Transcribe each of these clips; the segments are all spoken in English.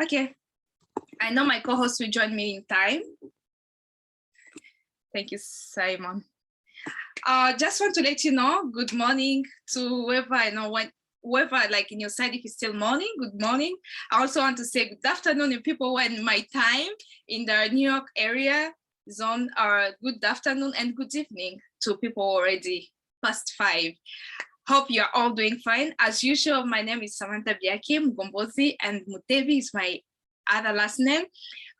Okay, I know my co-host will join me in time. Thank you, Simon. Just want to let you know, good morning to whoever I know, whoever like in your side, if it's still morning, good morning. I also want to say good afternoon to people who are in my time in the New York area zone, good afternoon and good evening to people already past 5. Hope you're all doing fine. As usual, my name is Samantha Biakim Gombozi, and Mutebi is my other last name.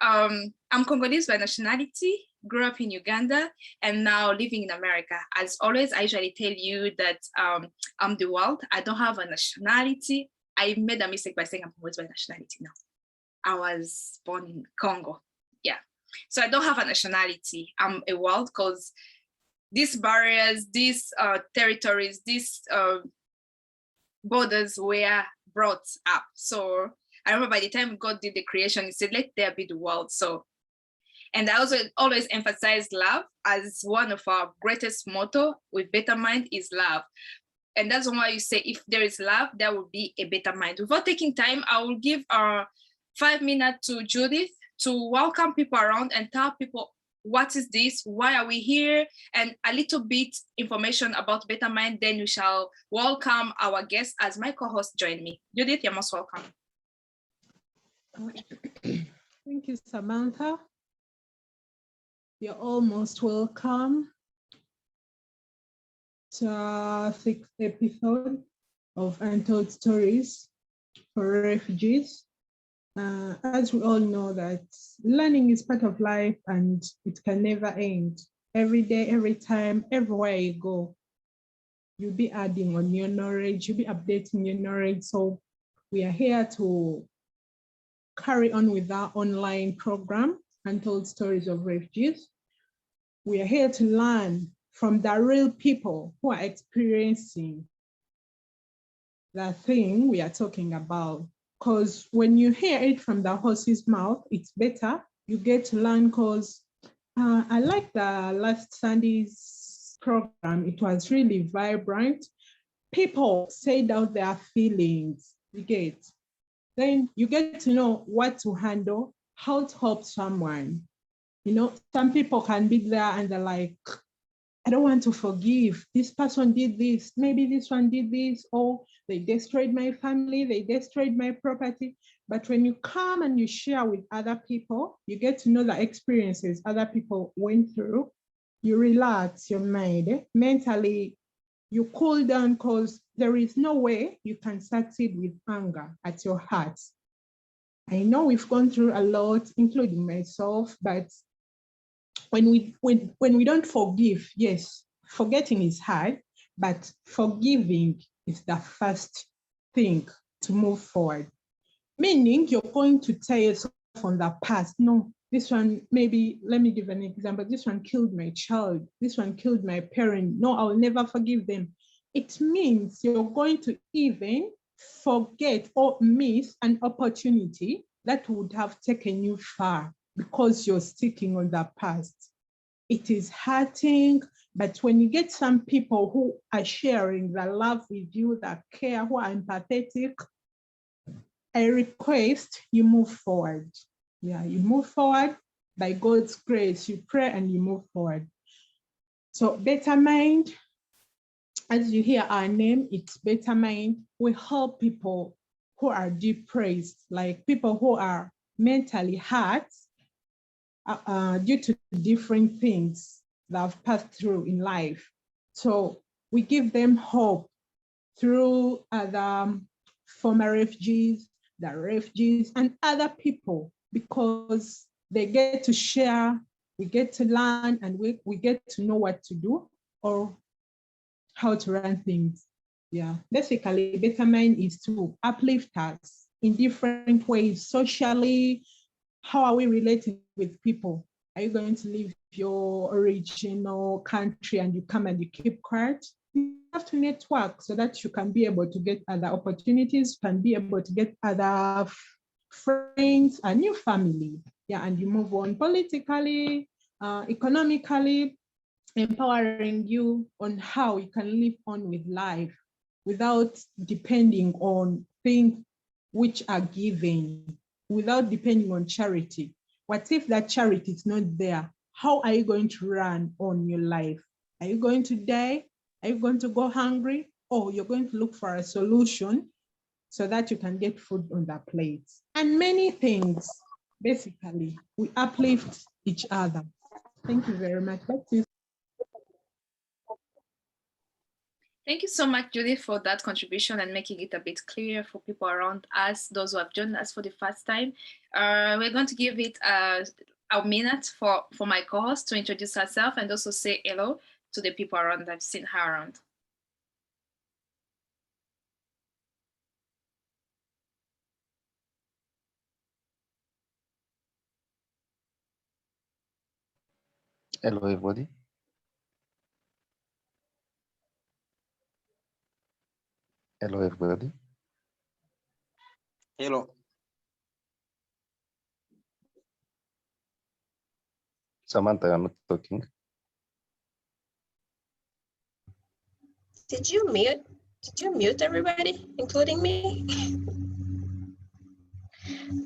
I'm Congolese by nationality, grew up in Uganda, and now living in America. As always, I usually tell you that I'm the world. I don't have a nationality. I made a mistake by saying I'm Congolese by nationality now. I was born in Congo. Yeah. So I don't have a nationality. I'm a world because these barriers, these territories, these borders were brought up. So I remember by the time God did the creation, he said, let there be the world. So, and I also always emphasize love as one of our greatest motto with Better Mind is love. And that's why you say, if there is love, there will be a better mind. Without taking time, I will give 5 minutes to Judith to welcome people around and tell people, what is this? Why are we here? And a little bit information about Better Mind. Then we shall welcome our guests as my co-host join me. Judith, you're most welcome. Thank you, Samantha. You're almost welcome to our 6th episode of Untold Stories for Refugees. As we all know that learning is part of life and it can never end. Every day, every time, everywhere you go, you'll be adding on your knowledge, you'll be updating your knowledge. So we are here to carry on with our online program, Untold Stories of Refugees. We are here to learn from the real people who are experiencing the thing we are talking about. Because when you hear it from the horse's mouth, it's better. You get to learn because I like the last Sunday's program. It was really vibrant. People said out their feelings, you get. Then you get to know what to handle, how to help someone. You know, some people can be there and they're like, I don't want to forgive. This person did this. Maybe this one did this. Or they destroyed my family. They destroyed my property. But when you come and you share with other people, you get to know the experiences other people went through. You relax your mind. Mentally, you cool down because there is no way you can succeed with anger at your heart. I know we've gone through a lot, including myself, but when we don't forgive, yes, forgetting is hard, but forgiving is the first thing to move forward. Meaning you're going to tell yourself from the past, no, this one, maybe, let me give an example. This one killed my child. This one killed my parent. No, I'll never forgive them. It means you're going to even forget or miss an opportunity that would have taken you far because you're sticking on the past. It is hurting, but when you get some people who are sharing the love with you, that care, who are empathetic, I request you move forward. Yeah, you move forward by God's grace. You pray and you move forward. So Better Mind, as you hear our name, it's Better Mind. We help people who are depressed, like people who are mentally hurt due to different things that have passed through in life. So we give them hope through other former refugees, the refugees, and other people, because they get to share, we get to learn, and we get to know what to do or how to run things. Yeah, basically, Better Mind is to uplift us in different ways, socially. How are we relating with people? Are you going to leave your original country and you come and you keep quiet? You have to network so that you can be able to get other opportunities, can be able to get other friends, a new family. Yeah, and you move on politically, economically, empowering you on how you can live on with life without depending on things which are given. without depending on charity. What if that charity is not there? How are you going to run on your life? Are you going to die? Are you going to go hungry? Or you're going to look for a solution so that you can get food on that plate? And many things. Basically, we uplift each other. Thank you very much. That's it. Thank you so much, Judith, for that contribution and making it a bit clearer for people around us, those who have joined us for the first time. We're going to give it a minute for my co-host to introduce herself and also say hello to the people around. I've seen her around. Hello, everybody. Hello, everybody. Hello. Samantha, I'm not talking. Did you mute everybody, including me?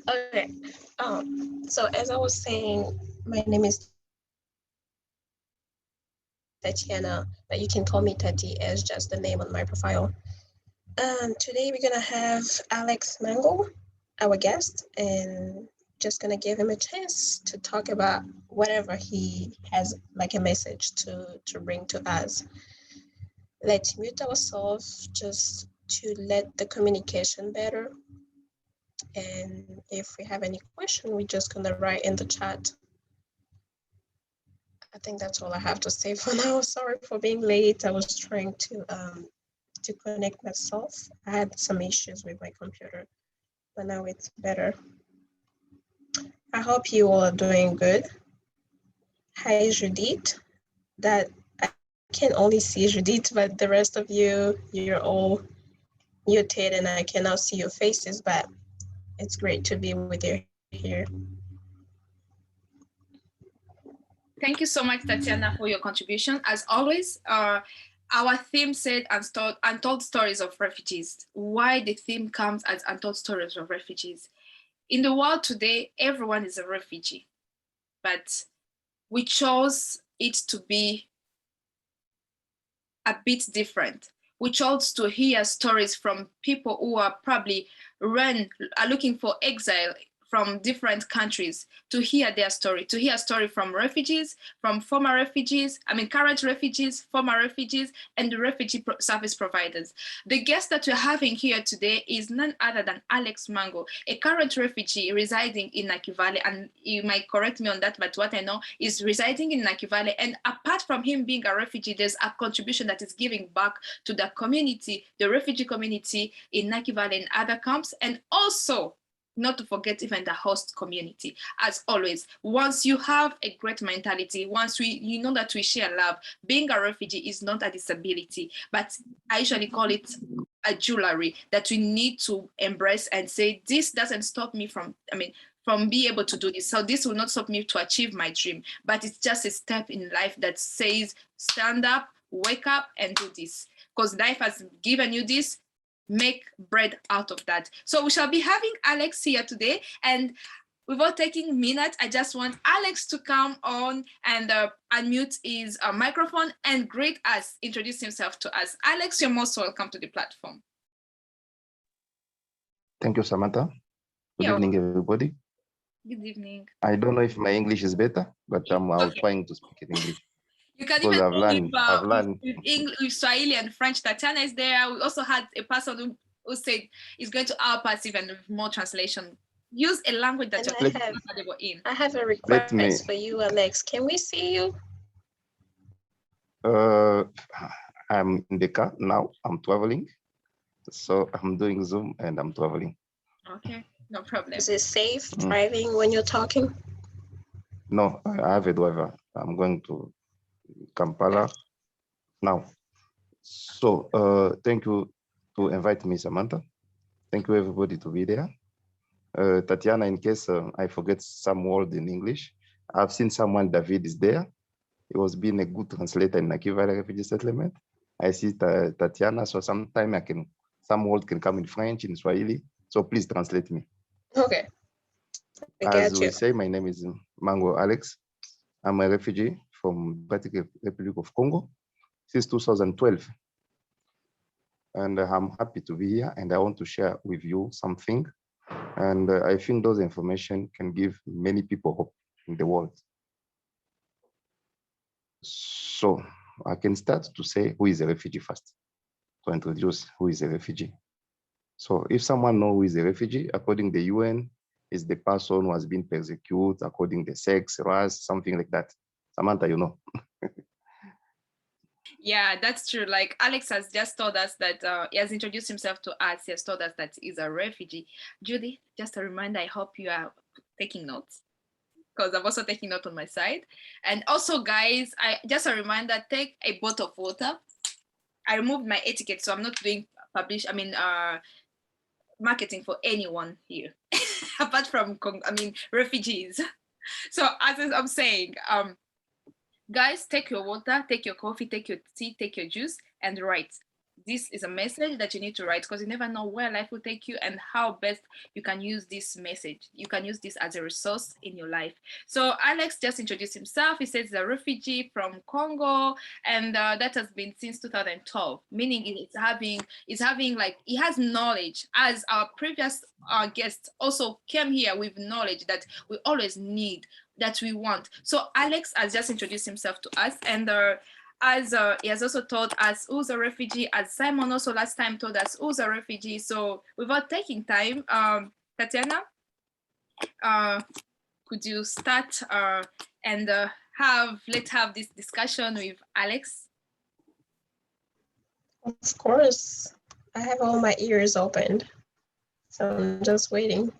Okay. So as I was saying, my name is Tatiana, but you can call me Tati as just the name on my profile. Today we're gonna have Alex Mango, our guest, and just gonna give him a chance to talk about whatever he has, like a message to bring to us. Let's mute ourselves just to let the communication better. And if we have any question, we're just gonna write in the chat. I think that's all I have to say for now. Sorry for being late. I was trying to connect myself. I had some issues with my computer, but now it's better. I hope you all are doing good. Hi, Judith. That I can only see Judith, but the rest of you, you're all muted and I cannot see your faces, but it's great to be with you here. Thank you so much, Tatiana, for your contribution. As always, our theme said Untold Stories of Refugees. Why the theme comes as Untold Stories of Refugees? In the world today, everyone is a refugee, but we chose it to be a bit different. We chose to hear stories from people who are probably are looking for exile from different countries, to hear their story, to hear a story from refugees, from former refugees, current refugees, former refugees, and the refugee service providers. The guest that we're having here today is none other than Alex Mango, a current refugee residing in Naki Valley, and you might correct me on that, but what I know is residing in Naki Valley. And apart from him being a refugee, there's a contribution that is giving back to the community, the refugee community in Naki Valley and other camps, and also not to forget even the host community. As always, once you have a great mentality, once you know that we share love, being a refugee is not a disability, but I usually call it a jewelry that we need to embrace and say, this doesn't stop me from being able to do this. So this will not stop me to achieve my dream, but it's just a step in life that says, stand up, wake up and do this. Because life has given you this, make bread out of that. So we shall be having Alex here today, and without taking a minute, I just want Alex to come on and unmute his microphone and greet us, introduce himself to us. Alex, you're most welcome to the platform. Thank you, Samantha. Good evening, everybody. Good evening. I don't know if my English is better, but I'm trying to speak in English. You can Because even I've learned with English, with Swahili and French. Tatiana is there. We also had a person who said is going to help us even with more translation. Use a language that you're comfortable in. I have a request for you, Alex. Can we see you? I'm in the car now. I'm traveling. So I'm doing Zoom and I'm traveling. Okay, no problem. Is it safe driving when you're talking? No, I have a driver. I'm going to Kampala now. So thank you to invite me, Samantha. Thank you everybody to be there. Tatiana, in case I forget some word in English, I've seen someone, David is there. He was being a good translator in Naki Valley Refugee Settlement. I see Tatiana, so sometime some word can come in French, in Swahili. So please translate me. Okay. We As get we you. say, my name is Mango Alex. I'm a refugee from Democratic Republic of Congo since 2012. And I'm happy to be here, and I want to share with you something. And I think those information can give many people hope in the world. So I can start to say who is a refugee first, to introduce who is a refugee. So if someone knows who is a refugee, according to the UN, is the person who has been persecuted according to sex, race, something like that. Samantha, you know. Yeah, that's true. Like Alex has just told us that he has introduced himself to us. He has told us that he's a refugee. Judy, just a reminder, I hope you are taking notes because I'm also taking note on my side. And also, guys, I just a reminder, take a bottle of water. I removed my etiquette, so I'm not doing marketing for anyone here apart from refugees. So as I'm saying, guys, take your water, take your coffee, take your tea, take your juice, and write. This is a message that you need to write because you never know where life will take you and how best you can use this message. You can use this as a resource in your life. So Alex just introduced himself. He says he's a refugee from Congo, and that has been since 2012. Meaning it's having like he has knowledge. As our previous guest also came here with knowledge that we always need, that we want. So Alex has just introduced himself to us, and as he has also told us who's a refugee, as Simon also last time told us who's a refugee. So without taking time, Tatiana, could you start and let's have this discussion with Alex? Of course. I have all my ears opened, so I'm just waiting.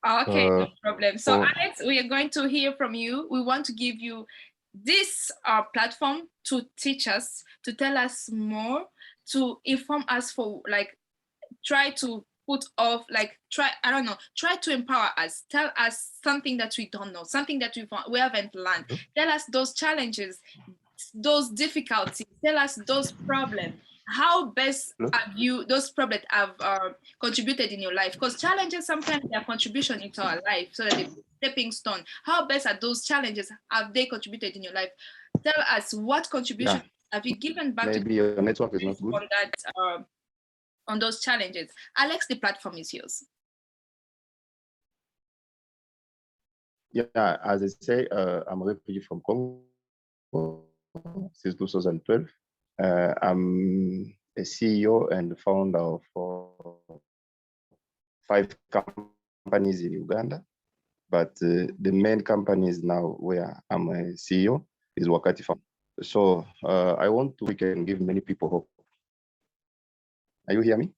Okay, no problem. So Oh. Alex, we are going to hear from you. We want to give you this platform to teach us, to tell us more, to inform us for like try to put off like try to empower us, tell us something that we don't know, something that we haven't learned. Tell us those challenges, those difficulties, tell us those problems, how best have you those problems have contributed in your life, because challenges sometimes they are contribution into our life, so that the stepping stone, how best are those challenges, have they contributed in your life? Tell us what contribution have you given back maybe your network is not good on that on those challenges. Alex, the platform is yours. Yeah, as I say, I'm a refugee from Congo since 2012. I'm a CEO and founder of 5 companies in Uganda. But the main companies now where I'm a CEO is Wakati Farm. So I want to, we can give many people hope. Are you hear me?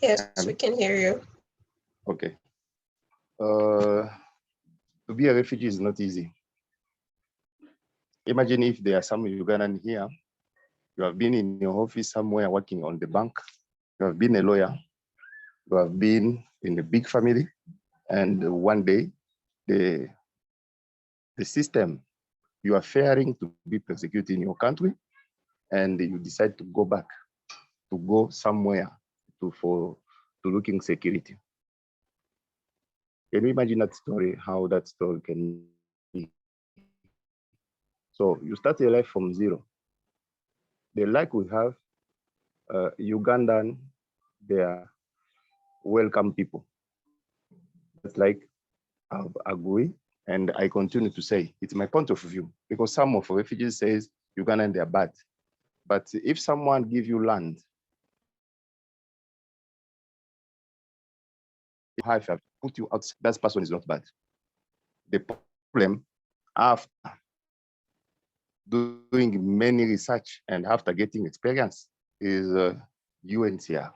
Yes, we can hear you. Okay. To be a refugee is not easy. Imagine if there are some Ugandan here, you have been in your office somewhere working on the bank, you have been a lawyer, you have been in a big family, and one day the system, you are fearing to be persecuted in your country, and you decide to go back, to go somewhere to looking security. Can you imagine that story, how that story can be? So you start your life from zero. The like we have, Ugandan, they are welcome people. That's like I agree, and I continue to say it's my point of view, because some of refugees says Ugandan they are bad, but if someone give you land, if I put you out, that person is not bad. The problem after doing many research and after getting experience is UNCR,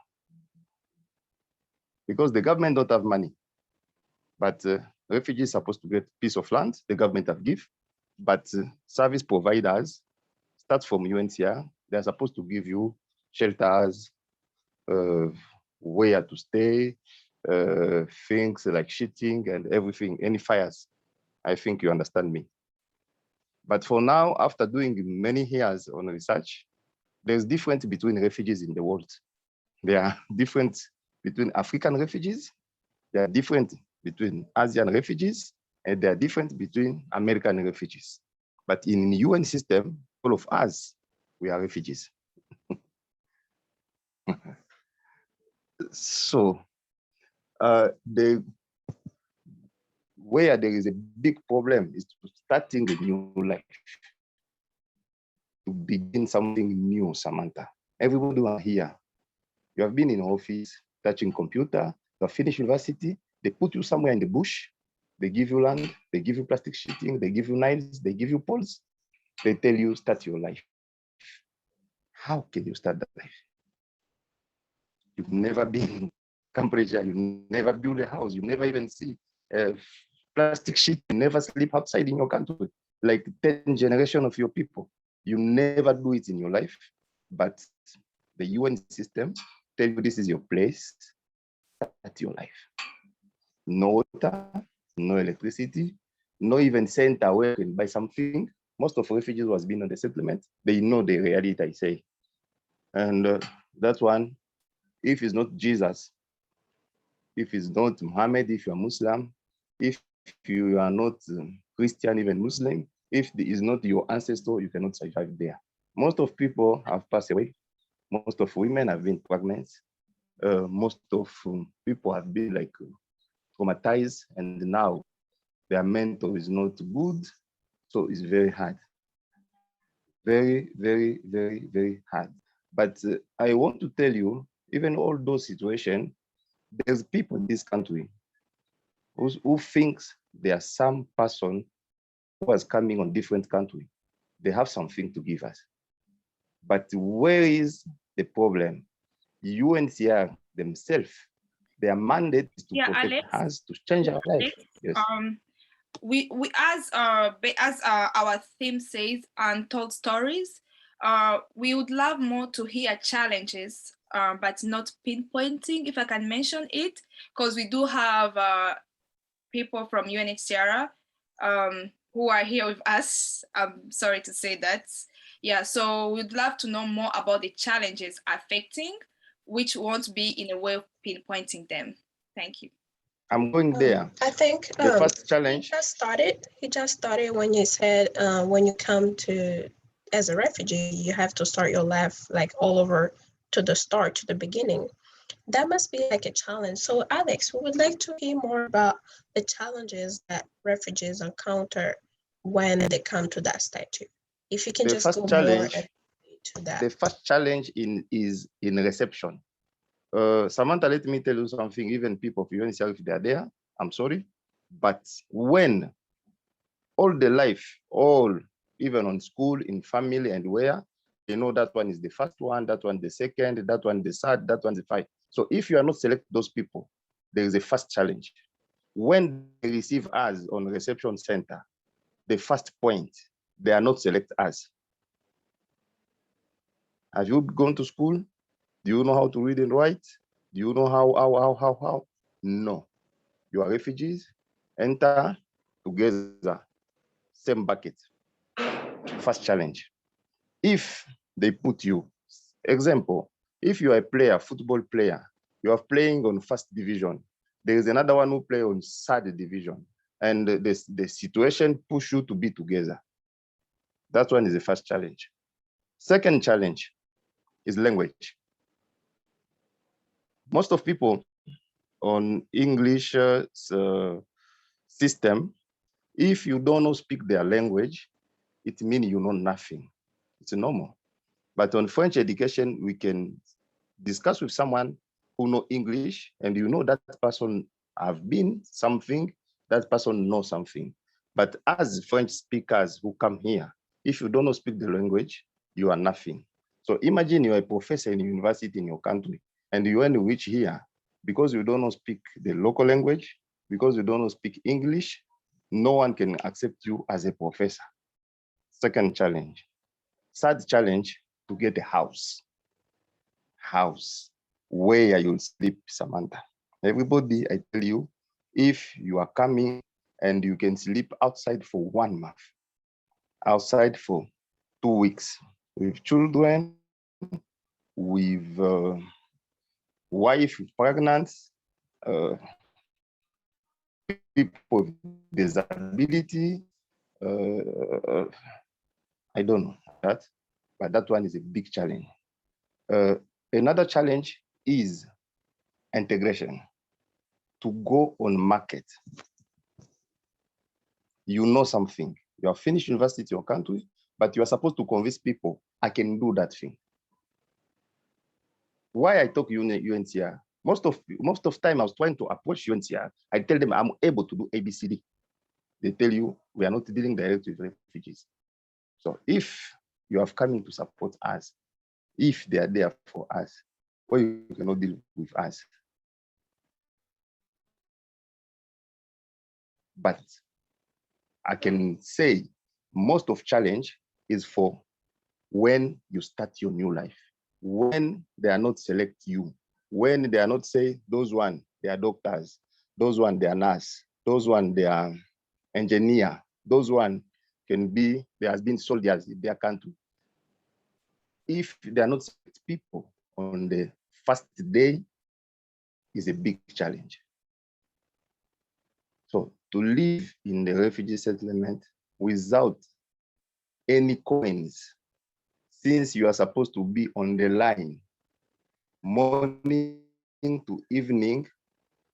because the government don't have money, but refugees are supposed to get piece of land the government have give, but service providers start from UNCR. They're supposed to give you shelters, where to stay, things like shitting and everything, any fires. I think you understand me. But for now, after doing many years on research, there's difference between refugees in the world. There are different between African refugees, they are different between Asian refugees, and they are different between American refugees. But in the UN system, all of us, we are refugees. So where there is a big problem is to starting a new life, to begin something new, Samantha. Everybody are here. You have been in office, touching computer, you have finished university, they put you somewhere in the bush, they give you land, they give you plastic sheeting, they give you knives, they give you poles, they tell you start your life. How can you start that life? You've never been in Cambridge, you never built a house, you never even see plastic sheet, you never sleep outside in your country, like 10 generation of your people. You never do it in your life, but the UN system tell you this is your place, start your life. No water, no electricity, no even center where you can buy something. Most of refugees was been on the settlement. They know the reality, I say. And that one, if it's not Jesus, if it's not Muhammad, if you're Muslim, if you are not Christian, even Muslim, if it is not your ancestor, you cannot survive there. Most of people have passed away. Most of women have been pregnant. Most of people have been like traumatized, and now their mental is not good. So it's very hard. Very, very, very, very hard. But I want to tell you, even all those situations, there's people in this country who thinks there are some person who is coming on different country. They have something to give us. But where is the problem? UNCR themselves, their mandate is to protect us, to change our life. Yes. We as our theme says, untold stories. We would love more to hear challenges, but not pinpointing, if I can mention it, because we do have people from UNHCR who are here with us. I'm sorry to say that. Yeah, so we'd love to know more about the challenges affecting, which won't be in a way of pinpointing them. Thank you. I'm going there. I think the first challenge. He just started when you said when you come to as a refugee, you have to start your life like all over to the start, to the beginning. That must be like a challenge. So Alex, we would like to hear more about the challenges that refugees encounter when they come to that statue. If you can The just first go challenge, more into that. The first challenge is in reception. Samantha, let me tell you something, even people of UNCR, if they are there, I'm sorry. But when all the life, even on school, in family and where, you know that one is the first one, that one the second, that one the third, that one the five. So if you are not select those people, there is a first challenge. When they receive us on reception center, the first point, they are not select us. Have you gone to school? Do you know how to read and write? Do you know how? No. You are refugees, enter together, same bucket. First challenge. If they put you, example, if you are a player, football player, you are playing on first division, there is another one who play on third division, and the situation push you to be together. That one is the first challenge. Second challenge is language. Most of people on English system, if you don't speak their language, it means you know nothing. It's normal. But on French education, we can discuss with someone who know English, and you know that person have been something, that person knows something. But as French speakers who come here, if you don't speak the language, you are nothing. So imagine you're a professor in university in your country, and you want to reach here, because you don't speak the local language, because you don't speak English, no one can accept you as a professor. Second challenge. Third challenge, to get a house. House where you'll sleep, Samantha. Everybody, I tell you, if you are coming and you can sleep outside for 1 month, outside for 2 weeks, with children, with wife pregnant, people with disability. I don't know that, but that one is a big challenge. Another challenge is integration. To go on market, you know something. You have finished university in your country, but you are supposed to convince people, I can do that thing. Why I talk UNCR? Most of time I was trying to approach UNCR. I tell them I'm able to do ABCD. They tell you we are not dealing directly with refugees. So if you have coming to support us, if they are there for us, why you cannot deal with us? But I can say most of challenge is for when you start your new life, when they are not select you, when they are not say those one, they are doctors, those one, they are nurse, those one, they are engineer, those one can be, there has been soldiers in their country. If they are not select people on the first day, is a big challenge. So to live in the refugee settlement without any coins, since you are supposed to be on the line morning to evening,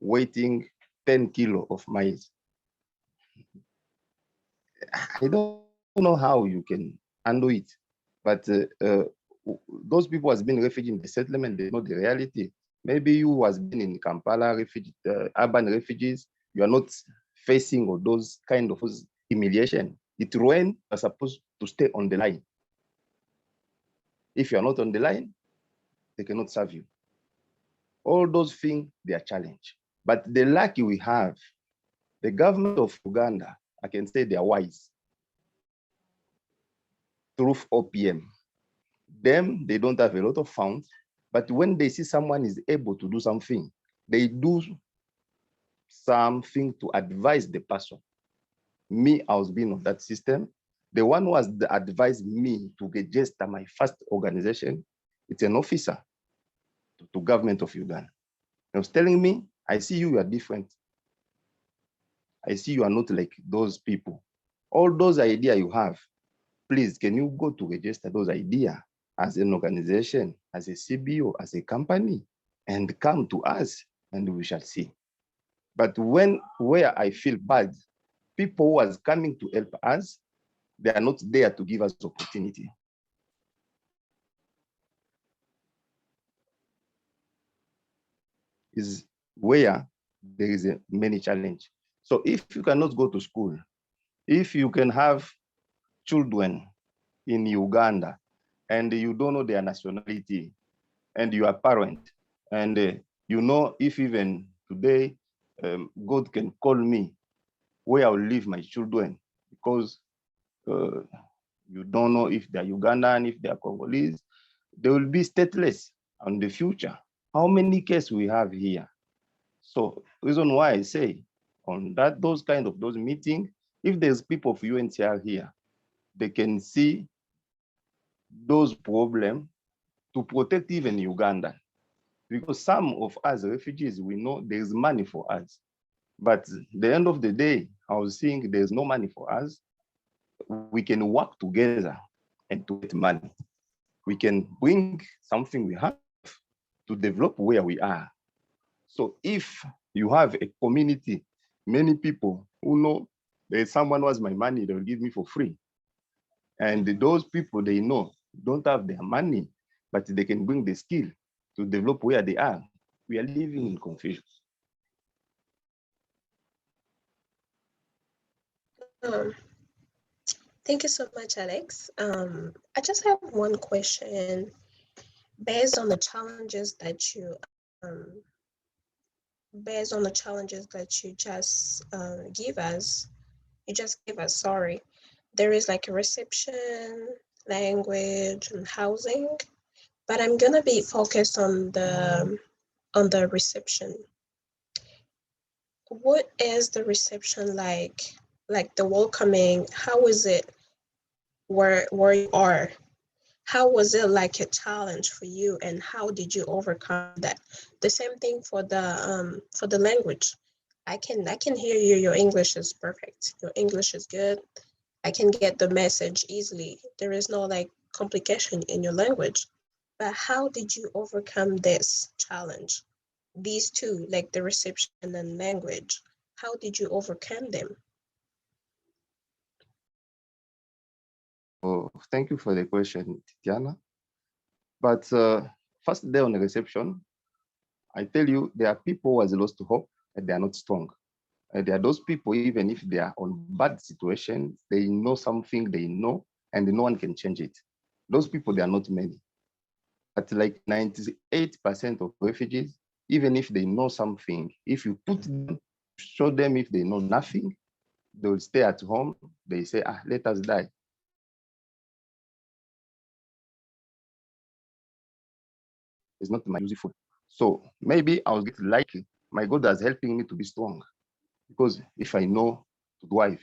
waiting 10 kilo of maize. I don't know how you can handle it, but those people has been refugee in the settlement, they know the reality. Maybe you has been in Kampala, refugee, urban refugees, you are not facing all those kind of humiliation. It when you are supposed to stay on the line. If you are not on the line, they cannot serve you. All those things, they are challenge. But the lucky we have, the government of Uganda, I can say they are wise. Through OPM, them, they don't have a lot of funds, but when they see someone is able to do something, they do something to advise the person. Me, I was being of that system. The one who has advised me to register my first organization, it's an officer to government of Uganda. He was telling me, I see you are different. I see you are not like those people. All those ideas you have, please, can you go to register those ideas as an organization, as a CBO, as a company, and come to us, and we shall see. But where I feel bad, people who are coming to help us, they are not there to give us opportunity. Is where there is a many challenge. So if you cannot go to school, if you can have children in Uganda and you don't know their nationality and you are parent and you know if even today God can call me where I'll leave my children because you don't know if they're Ugandan, if they're Congolese, they will be stateless in the future. How many cases we have here? So reason why I say on that those meetings, if there's people of UNCR here, they can see those problems to protect even Uganda. Because some of us refugees, we know there's money for us. But the end of the day, I was seeing there's no money for us. We can work together and to get money. We can bring something we have to develop where we are. So if you have a community, many people who know there's someone who has my money, they'll give me for free. And those people they know don't have their money, but they can bring the skill to develop where they are. We are living in confusion. Thank you so much, Alex. I just have one question. Based on the challenges that you just gave us, sorry. There is like a reception, language, and housing, but I'm gonna be focused on the reception. What is the reception like? Like the welcoming, how is it where you are? how was it like a challenge for you, and how did you overcome that? The same thing for the language. I can hear you. Your English is perfect. Your English is good. I can get the message easily. There is no like complication in your language. But how did you overcome this challenge? These two, like the reception and language, how did you overcome them? Oh, thank you for the question, Titiana. But first day on the reception, I tell you, there are people who has lost hope and they are not strong. There are those people, even if they are on bad situations, they know something they know, and no one can change it. Those people, they are not many. But like 98% of refugees, even if they know something, if you put them, show them if they know nothing, they will stay at home. They say, let us die. It's not my useful. So maybe I was getting lucky. My God is helping me to be strong. Because if I know to drive,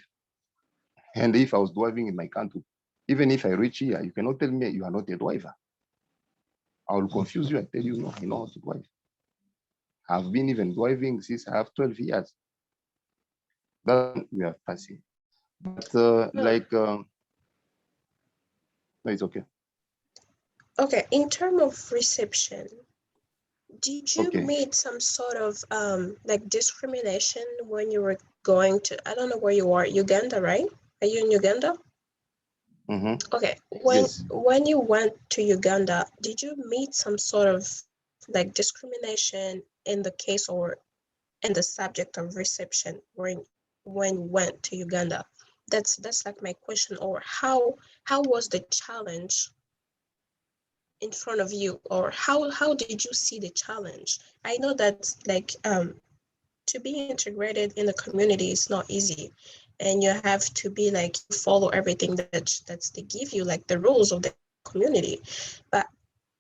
and if I was driving in my country, even if I reach here, you cannot tell me you are not a driver. I will confuse you and tell you, no, I know how to drive. I've been even driving since I have 12 years. That we are passing. But no, it's okay. Okay, in terms of reception, did you Okay. meet some sort of like discrimination when you were going to, I don't know where you are, Uganda, right? Are you in Uganda? Mm-hmm. Okay, Yes. when you went to Uganda, did you meet some sort of like discrimination in the case or in the subject of reception when you went to Uganda? That's like my question. Or how was the challenge in front of you, or how did you see the challenge? I know that like to be integrated in the community is not easy, and you have to be like follow everything that's they give you, like the rules of the community. But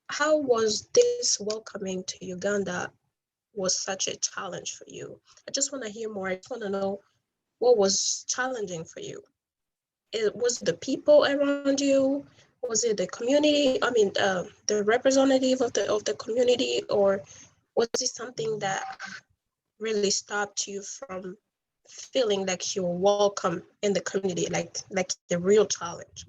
how was this welcoming to Uganda was such a challenge for you? I just want to hear more. I just want to know what was challenging for you. Was it the people around you? Was it the community? I mean, the representative of the community, or was it something that really stopped you from feeling like you're welcome in the community, like the real challenge?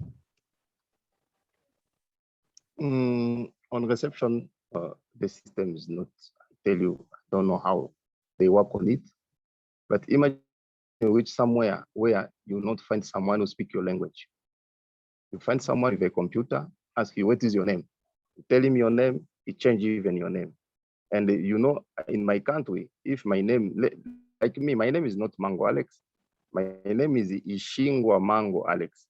On reception, the system is not, I tell you, I don't know how they work on it. But imagine you reach somewhere where you will not find someone who speak your language. You find someone with a computer, ask you, what is your name? You tell him your name, he change even your name. And you know, in my country, if my name, like me, my name is not Mango Alex. My name is Ishingwa Mango Alex.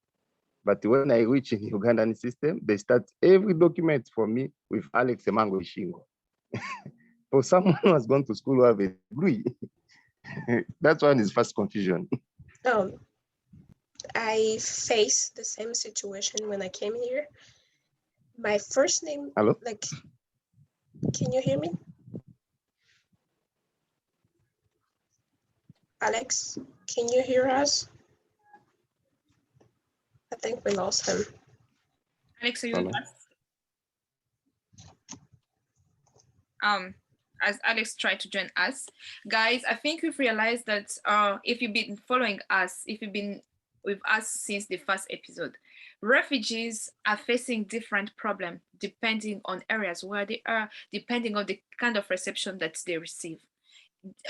But when I reach in Ugandan system, they start every document for me with Alex Mango Ishingwa. For someone who has gone to school who have a degree, that's one is first confusion. I faced the same situation when I came here. My first name, Hello? like, can you hear me? Alex, can you hear us? I think we lost him. Alex, are you with us? As Alex tried to join us, guys, I think we've realized that if you've been following us, if you've been with us since the first episode, refugees are facing different problems depending on areas where they are, depending on the kind of reception that they receive.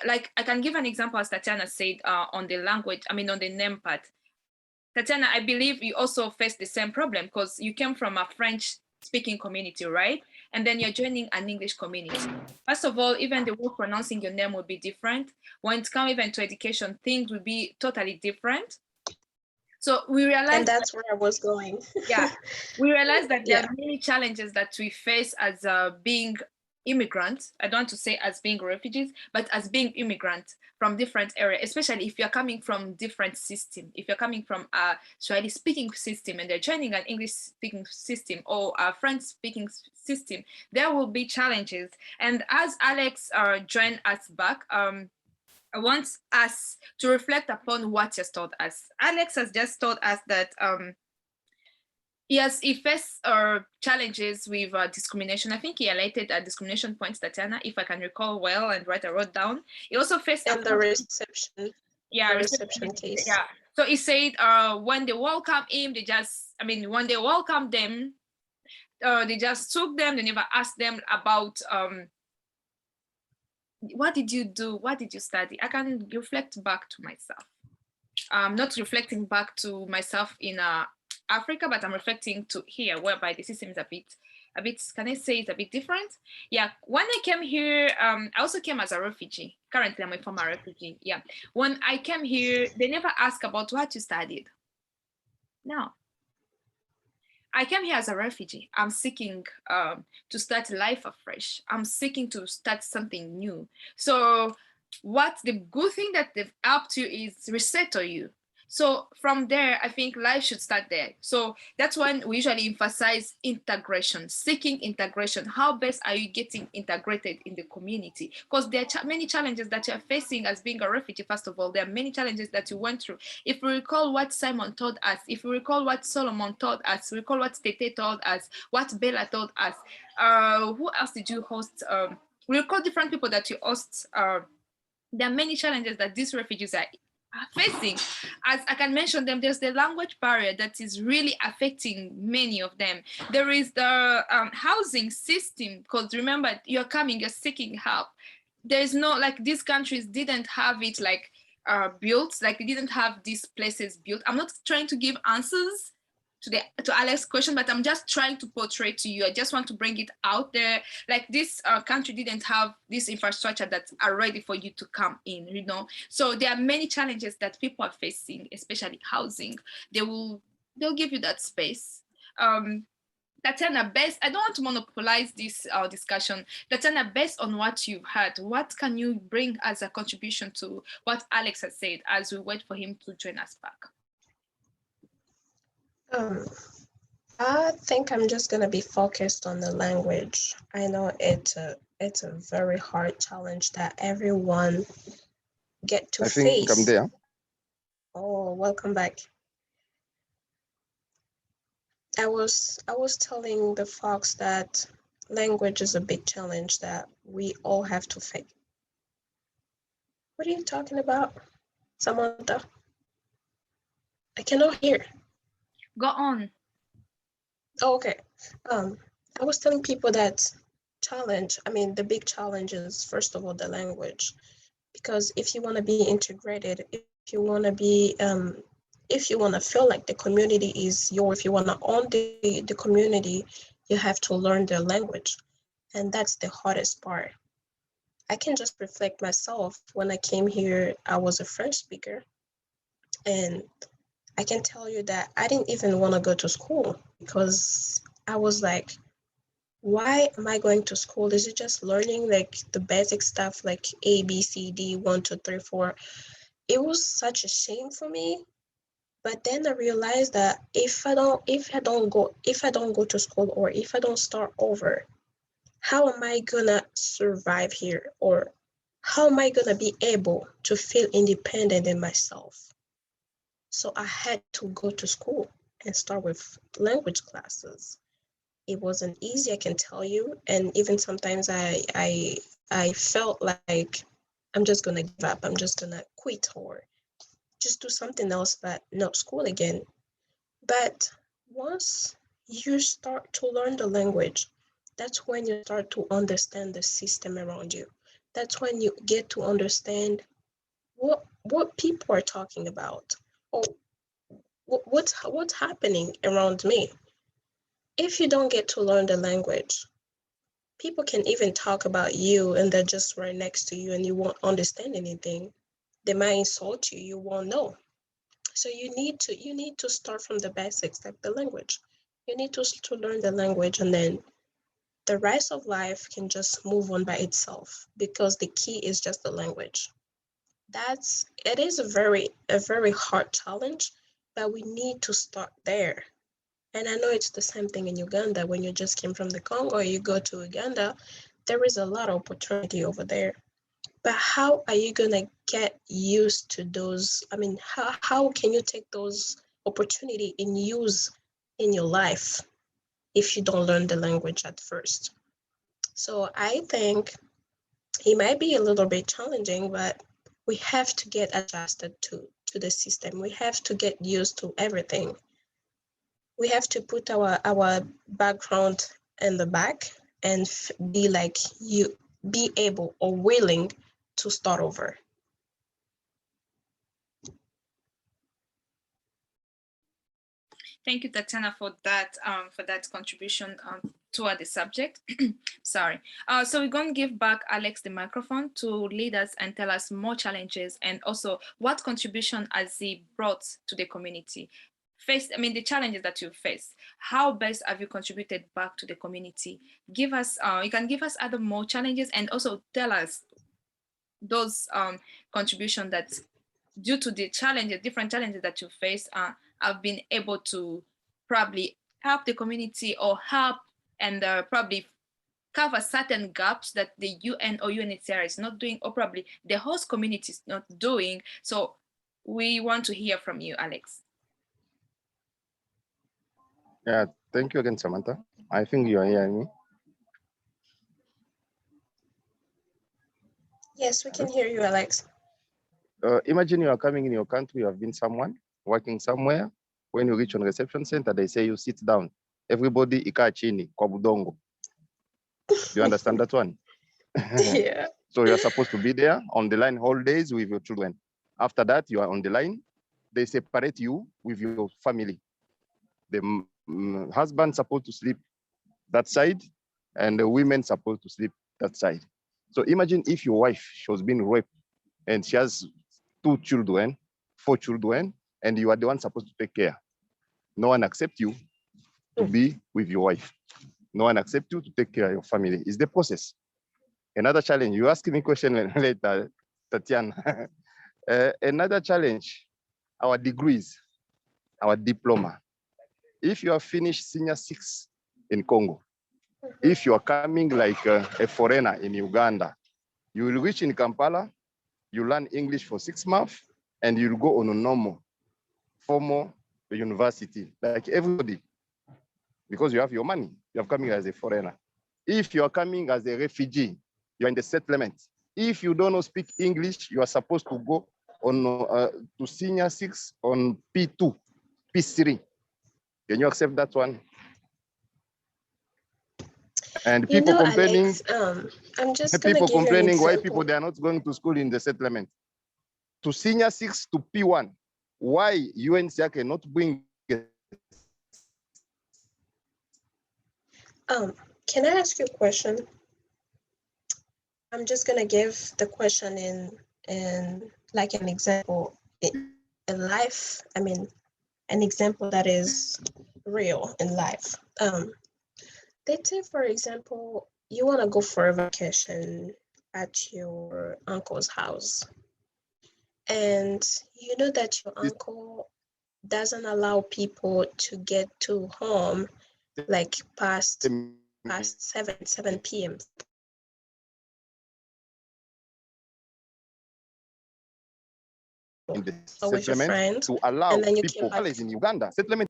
Like I can give an example, as Tatiana said, on the language, I mean, on the name part. Tatiana, I believe you also face the same problem because you came from a French speaking community, right? And then you're joining an English community. First of all, even the way pronouncing your name will be different. When it comes even to education, things will be totally different. So we realized, and that's where I was going. yeah, we realized that there Yeah. are many challenges that we face as being immigrants. I don't want to say as being refugees, but as being immigrants from different areas, especially if you're coming from different system. If you're coming from a Swahili speaking system and they're joining an English speaking system or a French speaking system, there will be challenges. And as Alex joined us back, I want us to reflect upon what he has told us. Alex has just told us that Yes, he faced challenges with discrimination. I think he highlighted discrimination points, Tatiana, if I can recall well and I wrote down. He also faced And the reception, yeah, case. yeah. So he said when they welcome him, they just, I mean, when they welcomed them, they just took them, they never asked them about what did you do? What did you study? I can reflect back to myself. I'm not reflecting back to myself in Africa, but I'm reflecting to here, whereby the system is a bit, can I say it's a bit different? Yeah, when I came here, I also came as a refugee. Currently, I'm a former refugee. Yeah, when I came here, they never asked about what you studied. No, I came here as a refugee. I'm seeking to start life afresh. I'm seeking to start something new. So what the good thing that they've helped you is resettle you. So from there, I think life should start there. So that's when we usually emphasize integration, seeking integration. How best are you getting integrated in the community? Because there are many challenges that you're facing as being a refugee. First of all, there are many challenges that you went through. If we recall what Simon told us, if we recall what Solomon told us, recall what Tete told us, what Bella told us, who else did you host? We recall different people that you host. There are many challenges that these refugees are facing. As I can mention them, there's the language barrier that is really affecting many of them. There is the housing system, because remember, you're coming, you're seeking help. There's no, like, these countries didn't have it like built, like they didn't have these places built. I'm not trying to give answers to Alex's question, but I'm just trying to portray to you. I just want to bring it out there. Like, this country didn't have this infrastructure that's ready for you to come in, you know. So there are many challenges that people are facing, especially housing. They'll give you that space. Tatiana, based, I don't want to monopolize this discussion. Tatiana, based on what you've heard, what can you bring as a contribution to what Alex has said as we wait for him to join us back? I think I'm just gonna be focused on the language. I know it's a very hard challenge that everyone get to face. I think I'm there. Oh, welcome back. I was telling the folks that language is a big challenge that we all have to face. What are you talking about, Samantha? I cannot hear. Go on. Oh, okay. I was telling people that the big challenge is, first of all, the language. Because if you want to be integrated, if you want to be, if you want to feel like the community is yours, if you want to own the community, you have to learn their language. And that's the hardest part. I can just reflect myself. When I came here, I was a French speaker. And I can tell you that I didn't even want to go to school because I was like, why am I going to school? Is it just learning like the basic stuff like A, B, C, D, 1, 2, 3, 4? It was such a shame for me. But then I realized that if I don't go to school, or if I don't start over, how am I gonna survive here? Or how am I gonna be able to feel independent in myself? So I had to go to school and start with language classes. It wasn't easy, I can tell you. And even sometimes I felt like I'm just gonna give up. I'm just gonna quit or just do something else, but not school again. But once you start to learn the language, that's when you start to understand the system around you. That's when you get to understand what people are talking about, or what's happening around me. If you don't get to learn the language, people can even talk about you and they're just right next to you and you won't understand anything. They might insult you, you won't know. So you need to start from the basics, like the language. You need to learn the language, and then the rest of life can just move on by itself, because the key is just the language. It is a very hard challenge, but we need to start there. And I know it's the same thing in Uganda. When you just came from the Congo, you go to Uganda, there is a lot of opportunity over there. But how are you gonna get used to those? I mean, how can you take those opportunity and use in your life if you don't learn the language at first. So I think it might be a little bit challenging, but we have to get adjusted to the system. We have to get used to everything. We have to put our background in the back and be like you, be able or willing to start over. Thank you, Tatiana, for that contribution toward the subject. Sorry. So we're going to give back Alex the microphone to lead us and tell us more challenges and also what contribution has he brought to the community. First, I mean, the challenges that you face. How best have you contributed back to the community? Give us, you can give us other more challenges and also tell us those contributions that due to the challenges, different challenges that you face, have been able to probably help the community or help and probably cover certain gaps that the UN or UNHCR is not doing, or probably the host community is not doing. So we want to hear from you, Alex. Yeah, thank you again, Samantha. I think you are hearing me. Yes, we can hear you, Alex. Imagine you are coming in your country, you have been someone working somewhere. When you reach on reception center, they say you sit down. Everybody ikaa chini kwa budongo. You understand that one? Yeah. So you are supposed to be there on the line whole days with your children. After that, you are on the line. They separate you with your family. The husband supposed to sleep that side, and the women supposed to sleep that side. So imagine if your wife, she was being raped, and she has 2 children, 4 children, and you are the one supposed to take care. No one accepts you to be with your wife. No one accepts you to take care of your family. It's the process. Another challenge, you ask me a question later, Tatiana. Another challenge, our degrees, our diploma. If you have finished senior 6 in Congo, if you are coming like a foreigner in Uganda, you will reach in Kampala, you learn English for 6 months, and you'll go on a normal, formal university, like everybody, because you have your money. You are coming as a foreigner. If you are coming as a refugee, you are in the settlement. If you don't speak English, you are supposed to go on to senior 6 on P2, P3. Can you accept that one? And people complaining. Alex, I'm just gonna people give complaining you an why people they are not going to school in the settlement. To senior 6 to P1, why UNHCR cannot bring? Can I ask you a question? I'm just gonna give the question in like an example in life. I mean, an example that is real in life. Let's say, for example, you want to go for a vacation at your uncle's house, and you know that your uncle doesn't allow people to get to home like past 7 p.m. In the with your friends, to allow and then you people came back. in Uganda settlement.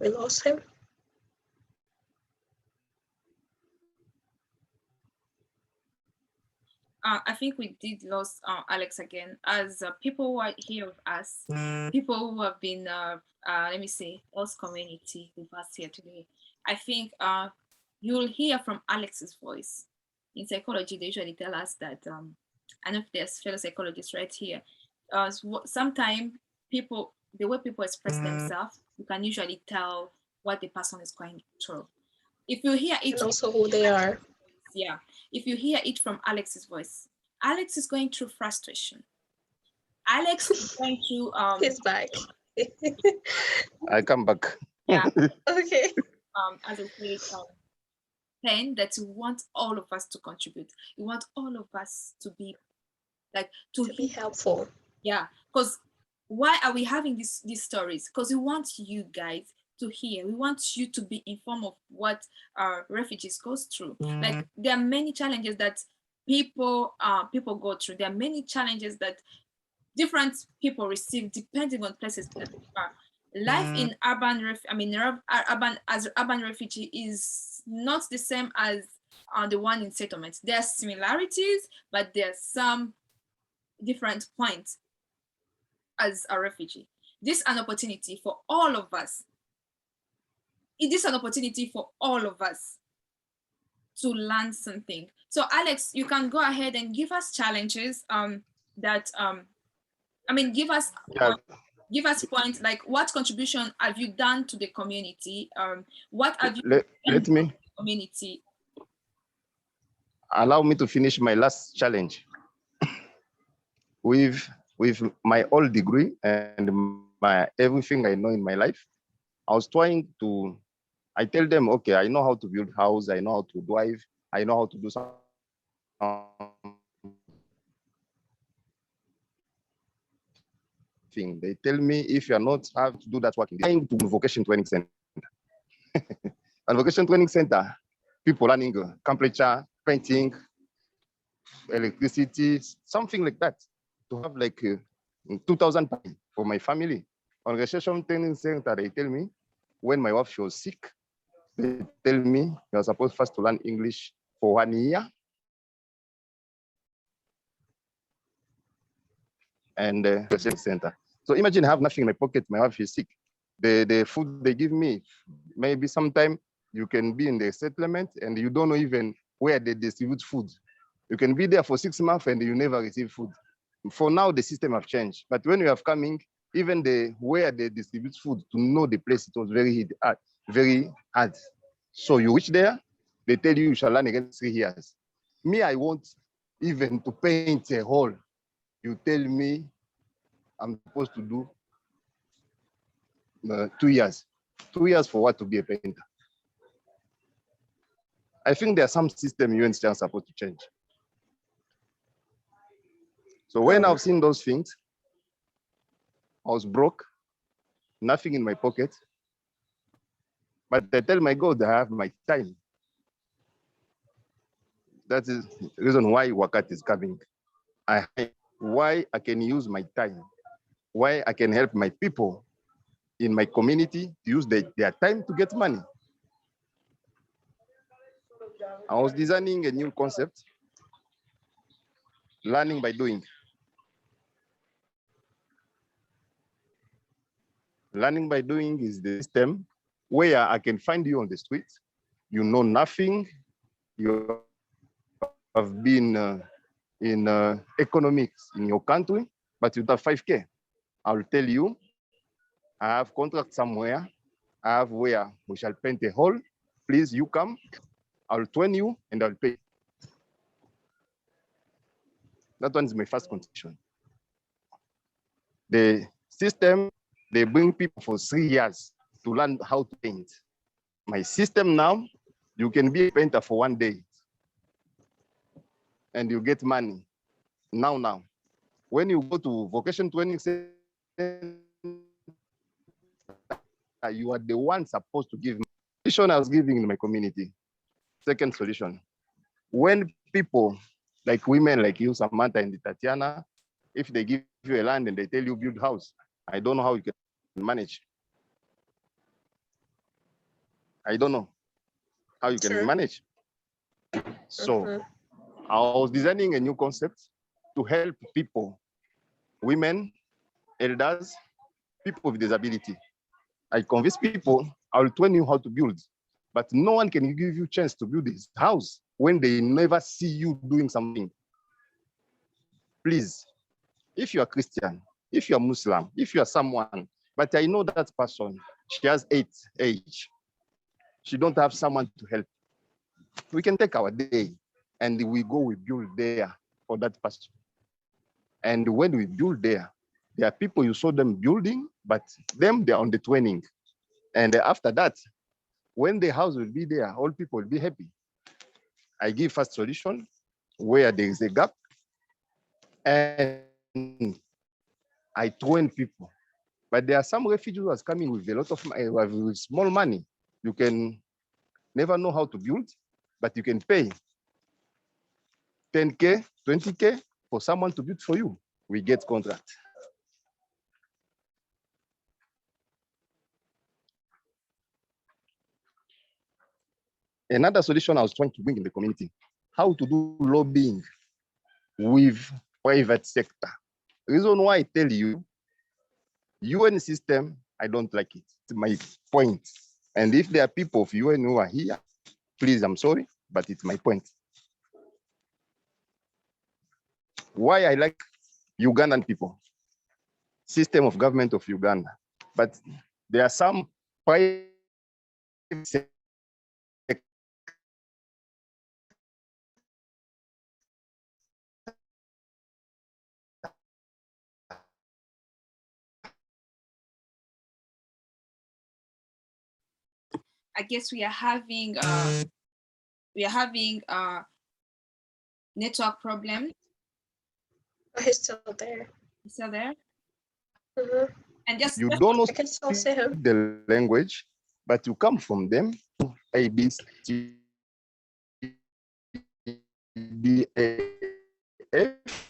We lost him. I think we did lose Alex again, as people who are here with us, people who have been, let me say, host community with us here today. I think you'll hear from Alex's voice. In psychology, they usually tell us that, I know if there's fellow psychologists right here, sometimes people, the way people express themselves, you can usually tell what the person is going through. If you hear it, and also who they are. Yeah, if you hear it from Alex's voice, Alex is going through frustration. Alex is going through He's back. I come back. Yeah. Okay. As I said, pain that you want all of us to contribute. You want all of us to be like to be helpful. Yeah, because why are we having these stories? Because we want you guys to hear. We want you to be informed of what our refugees goes through. Like there are many challenges that people go through. There are many challenges that different people receive depending on places that they are. Life in urban refugee is not the same as the one in settlements. There are similarities, but there are some different points. As a refugee, this is an opportunity for all of us. It is an opportunity for all of us to learn something. So Alex, you can go ahead and give us challenges give us points like what contribution have you done to the community? What have you done let to me the community? allow me to finish my last challenge with my old degree and my everything I know in my life. I was trying to, I tell them, okay, I know how to build house, I know how to drive, I know how to do something. They tell me if you are not have to do that work, going to vocation training center. And vocation training center, people learning temperature, painting, electricity, something like that, to have like 2,000 for my family. On vocation training center, they tell me when my wife was sick, they tell me you are supposed first to learn English for 1 year. And the center. So imagine I have nothing in my pocket, my wife is sick. The food they give me, maybe sometime you can be in the settlement and you don't know even where they distribute food. You can be there for 6 months and you never receive food. For now, the system have changed. But when you have coming, even where they distribute food, to know the place, it was very hard. So you reach there, they tell you shall learn again 3 years. Me, I want even to paint a hall. You tell me I'm supposed to do 2 years. 2 years for what? To be a painter. I think there's some system UNHCR are supposed to change. So when I've seen those things, I was broke, nothing in my pocket. But I tell my God, I have my time. That is the reason why Wakat is coming. Why I can use my time, why I can help my people in my community to use their time to get money. I was designing a new concept, learning by doing. Learning by doing is the system where I can find you on the street, you know nothing, you have been in economics in your country, but you have 5K. I'll tell you, I have contract somewhere, I have where we shall paint a hall. Please, you come, I'll train you and I'll pay. That one is my first condition. The system, they bring people for 3 years to learn how to paint. My system now, you can be a painter for 1 day and you get money. Now. When you go to vocation training center, you are the one supposed to give me. Solution I was giving in my community. Second solution, when people like women like you, Samantha and Tatiana, if they give you a land and they tell you build house, I don't know how you can manage. I don't know how you can manage. So I was designing a new concept to help people, women, elders, people with disability. I convince people, I will train you how to build, but no one can give you a chance to build this house when they never see you doing something. Please, if you are Christian, if you are Muslim, if you are someone, but I know that person, she has 8 age, she don't have someone to help. We can take our day and we build there for that person. And when we build there are people you saw them building, but them, they're on the training. And after that, when the house will be there, all people will be happy. I give first solution where there is a gap, and I train people. But there are some refugees who are coming with a lot of with small money. You can never know how to build, but you can pay. 10K, 20K for someone to build for you. We get contract. Another solution I was trying to bring in the community, how to do lobbying with private sector. Reason why I tell you, UN system, I don't like it. It's my point. And if there are people of UN who are here, please, I'm sorry, but it's my point. Why I like Ugandan people, system of government of Uganda, but there are some private sector I guess we are having network problem. Oh, he's still there. Is still there? Mhm. And just you don't know I can still see him. the language, but you come from them, A, B, C, D, E, F.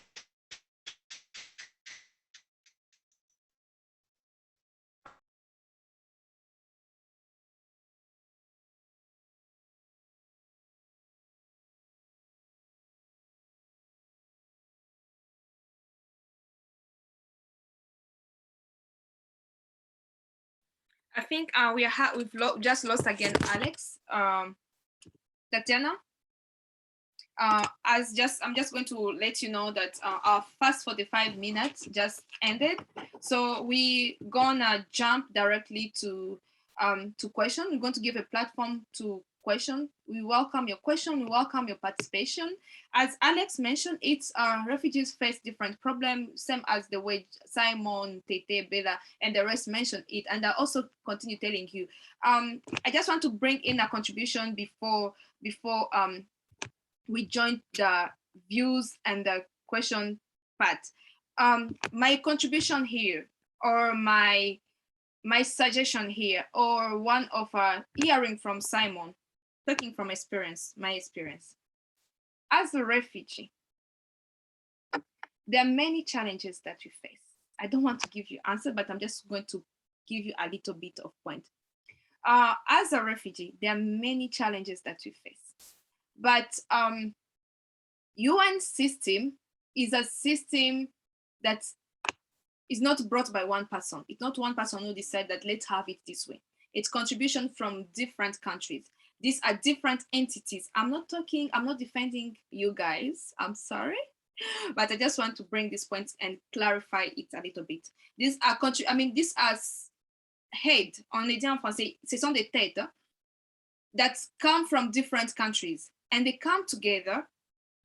I think we've just lost again Alex. Tatiana. I'm just going to let you know that our first 45 minutes just ended, so we gonna jump directly to question. We're going to give a platform to question. We welcome your question. We welcome your participation. As Alex mentioned, it's refugees face different problems, same as the way Simon, Tete, Bella, and the rest mentioned it. And I also continue telling you. I just want to bring in a contribution before we join the views and the question part. My contribution here, or my suggestion here, or one of hearing from Simon, talking from experience, my experience. As a refugee, there are many challenges that we face. I don't want to give you answer, but I'm just going to give you a little bit of point. As a refugee, there are many challenges that we face, but UN system is a system that is not brought by one person. It's not one person who decided that let's have it this way. It's contribution from different countries. These are different entities. I'm not defending you guys. I'm sorry. But I just want to bring this point and clarify it a little bit. These are these are head, on les dit en français, ce sont des têtes that come from different countries, and they come together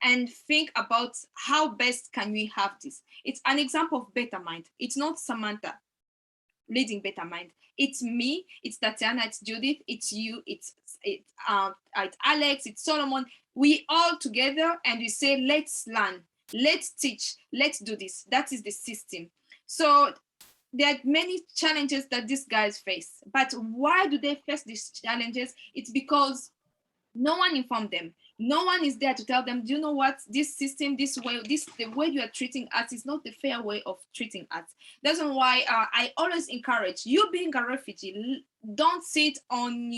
and think about how best can we have this. It's an example of Better Mind. It's not Samantha leading Better Mind. It's me, it's Tatiana, it's Judith, it's you, it's Alex, it's Solomon. We all together, and we say, let's learn, let's teach, let's do this. That is the system. So there are many challenges that these guys face. But why do they face these challenges? It's because no one informed them. No one is there to tell them, do you know what, this system, the way you are treating us is not the fair way of treating us. That's why I always encourage you, being a refugee, don't sit on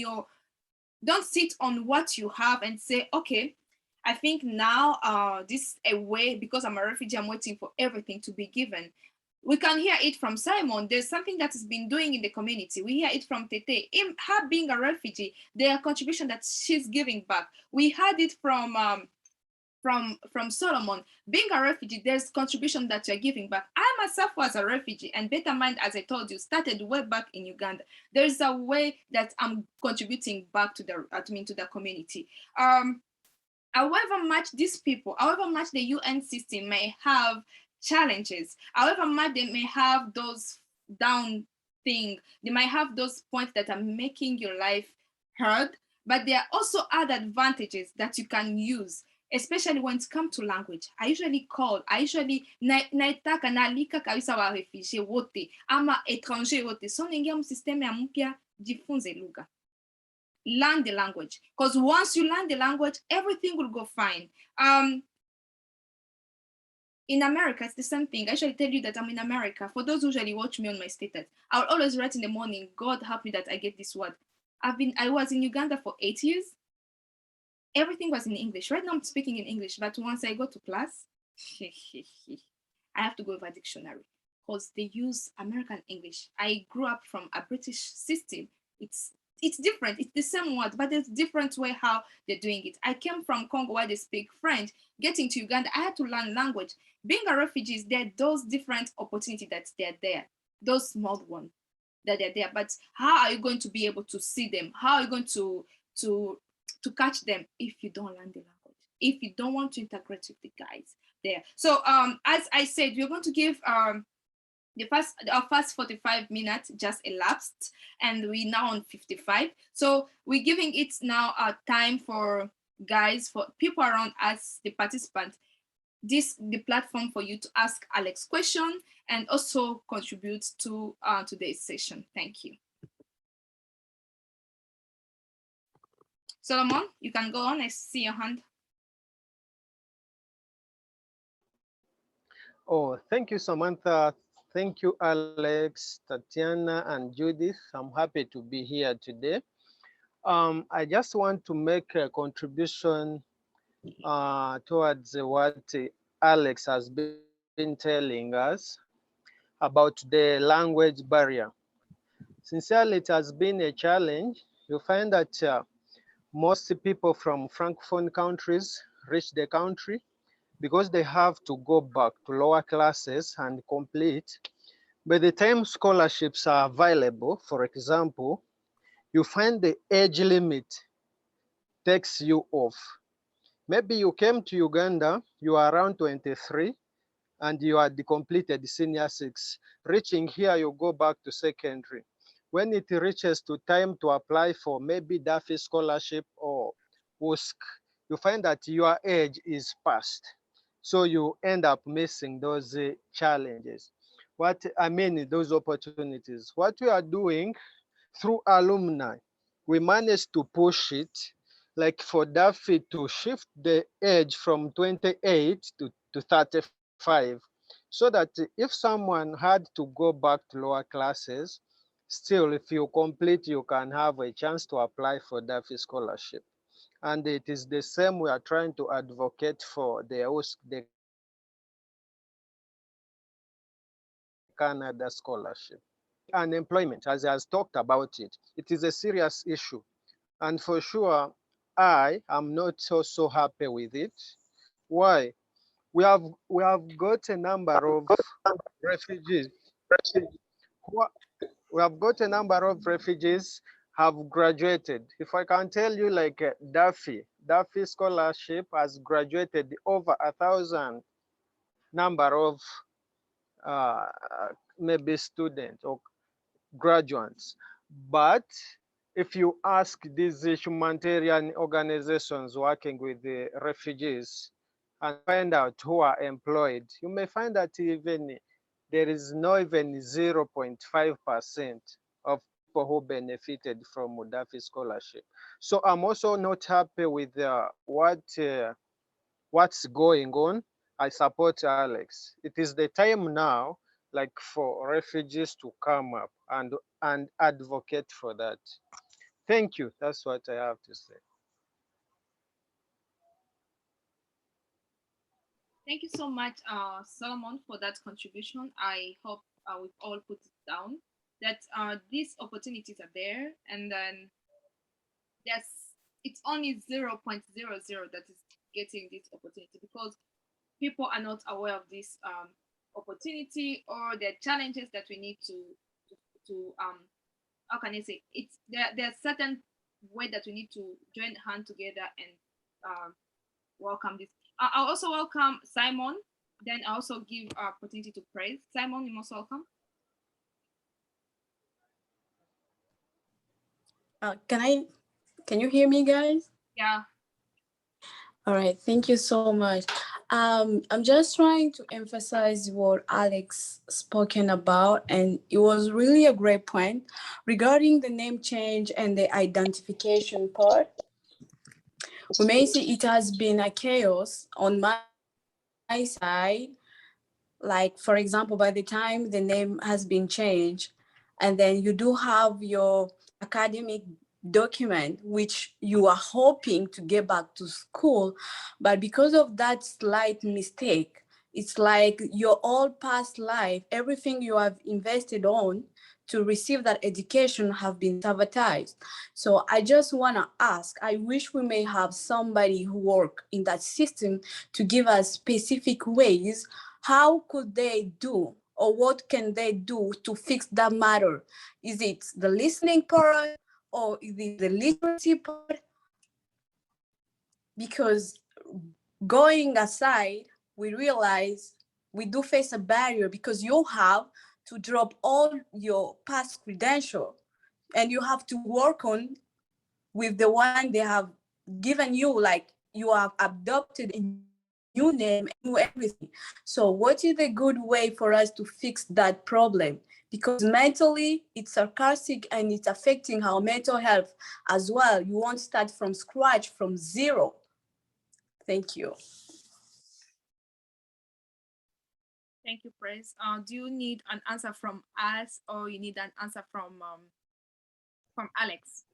what you have and say, okay, I think now this is a way, because I'm a refugee, I'm waiting for everything to be given. We can hear it from Simon. There's something that has been doing in the community. We hear it from Tete. Her being a refugee, their contribution that she's giving back. We heard it from Solomon. Being a refugee, there's contribution that you're giving back. I myself was a refugee, and Better Mind, as I told you, started way back in Uganda. There's a way that I'm contributing back to the community. However much these people, however much the UN system may have challenges, however much they may have those down things, they might have those points that are making your life hard, but there are also other advantages that you can use, especially when it comes to language. I usually naitaka naalika kabisa wa refugee wote ama étranger wote, so naingia msisteme ya mpya, jifunze lugha. Learn the language, because once you learn the language, everything will go fine. In America, it's the same thing. I usually tell you that I'm in America. For those who usually watch me on my status, I'll always write in the morning, God help me that I get this word. I was in Uganda for 8 years. Everything was in English. Right now I'm speaking in English, but once I go to class, I have to go over dictionary because they use American English. I grew up from a British system. It's different. It's the same word, but there's different way how they're doing it. I came from Congo where they speak French. Getting to Uganda, I had to learn language. Being a refugee, there are those different opportunities that they're there, those small ones that they're there. But how are you going to be able to see them? How are you going to catch them if you don't learn the language? If you don't want to integrate with the guys there. So as I said, we're going to give our first 45 minutes just elapsed and we now on 55. So we're giving it now time for guys, for people around us, the participants, the platform for you to ask Alex question and also contribute to today's session. Thank you. Solomon, you can go on. I see your hand. Oh, thank you, Samantha. Thank you, Alex, Tatiana, and Judith. I'm happy to be here today. I just want to make a contribution towards what Alex has been telling us about the language barrier. Sincerely, it has been a challenge. You find that most people from Francophone countries reach the country because they have to go back to lower classes and complete. By the time scholarships are available, for example, you find the age limit takes you off. Maybe you came to Uganda, you are around 23, and you had completed senior 6. Reaching here, you go back to secondary. When it reaches to time to apply for maybe Duffy scholarship or WUSC, you find that your age is past. So you end up missing those challenges. Those opportunities. What we are doing through alumni, we managed to push it, like for Duffy to shift the age from 28 to 35, so that if someone had to go back to lower classes, still if you complete, you can have a chance to apply for Duffy scholarship. And it is the same we are trying to advocate for the Canada scholarship. Unemployment, as he has talked about it, it is a serious issue. And for sure, I am not so happy with it. Why? We have got a number of refugees. We have got a number of refugees have graduated. If I can tell you, like Duffy scholarship has graduated over 1,000 number of uh, maybe students or graduates. But if you ask these humanitarian organizations working with the refugees and find out who are employed, you may find that even there is no even 0.5% of people who benefited from Mudafi scholarship. So I'm also not happy with what's going on. I support Alex. It is the time now, like for refugees to come up and advocate for that. Thank you. That's what I have to say. Thank you so much, Solomon, for that contribution. I hope we've all put it down that these opportunities are there, and then it's only 0.00 that is getting this opportunity because people are not aware of this opportunity or the challenges that we need to how can I say it's there are certain way that we need to join hand together and welcome this. I also welcome Simon. Then I also give opportunity to praise. Simon, you're most welcome. Can you hear me, guys? Yeah. All right, thank you so much. I'm just trying to emphasize what Alex spoken about, and it was really a great point regarding the name change and the identification part. We may see it has been a chaos on my side Like, for example, by the time the name has been changed, and then you do have your academic document, which you are hoping to get back to school, but because of that slight mistake, it's like your all past life, everything you have invested on to receive that education have been sabotaged. So I just want to ask, I wish we may have somebody who work in that system to give us specific ways. How could they do, or what can they do to fix that matter? Is it the listening part, or is it the literacy part? Because going aside, we realize we do face a barrier, because you have to drop all your past credential and you have to work on with the one they have given you, like you have adopted a new name, a new everything. So what is a good way for us to fix that problem? Because mentally it's sarcastic and it's affecting our mental health as well. You won't start from scratch, from zero. Thank you. Thank you, Praise. Do you need an answer from us, or you need an answer from Alex,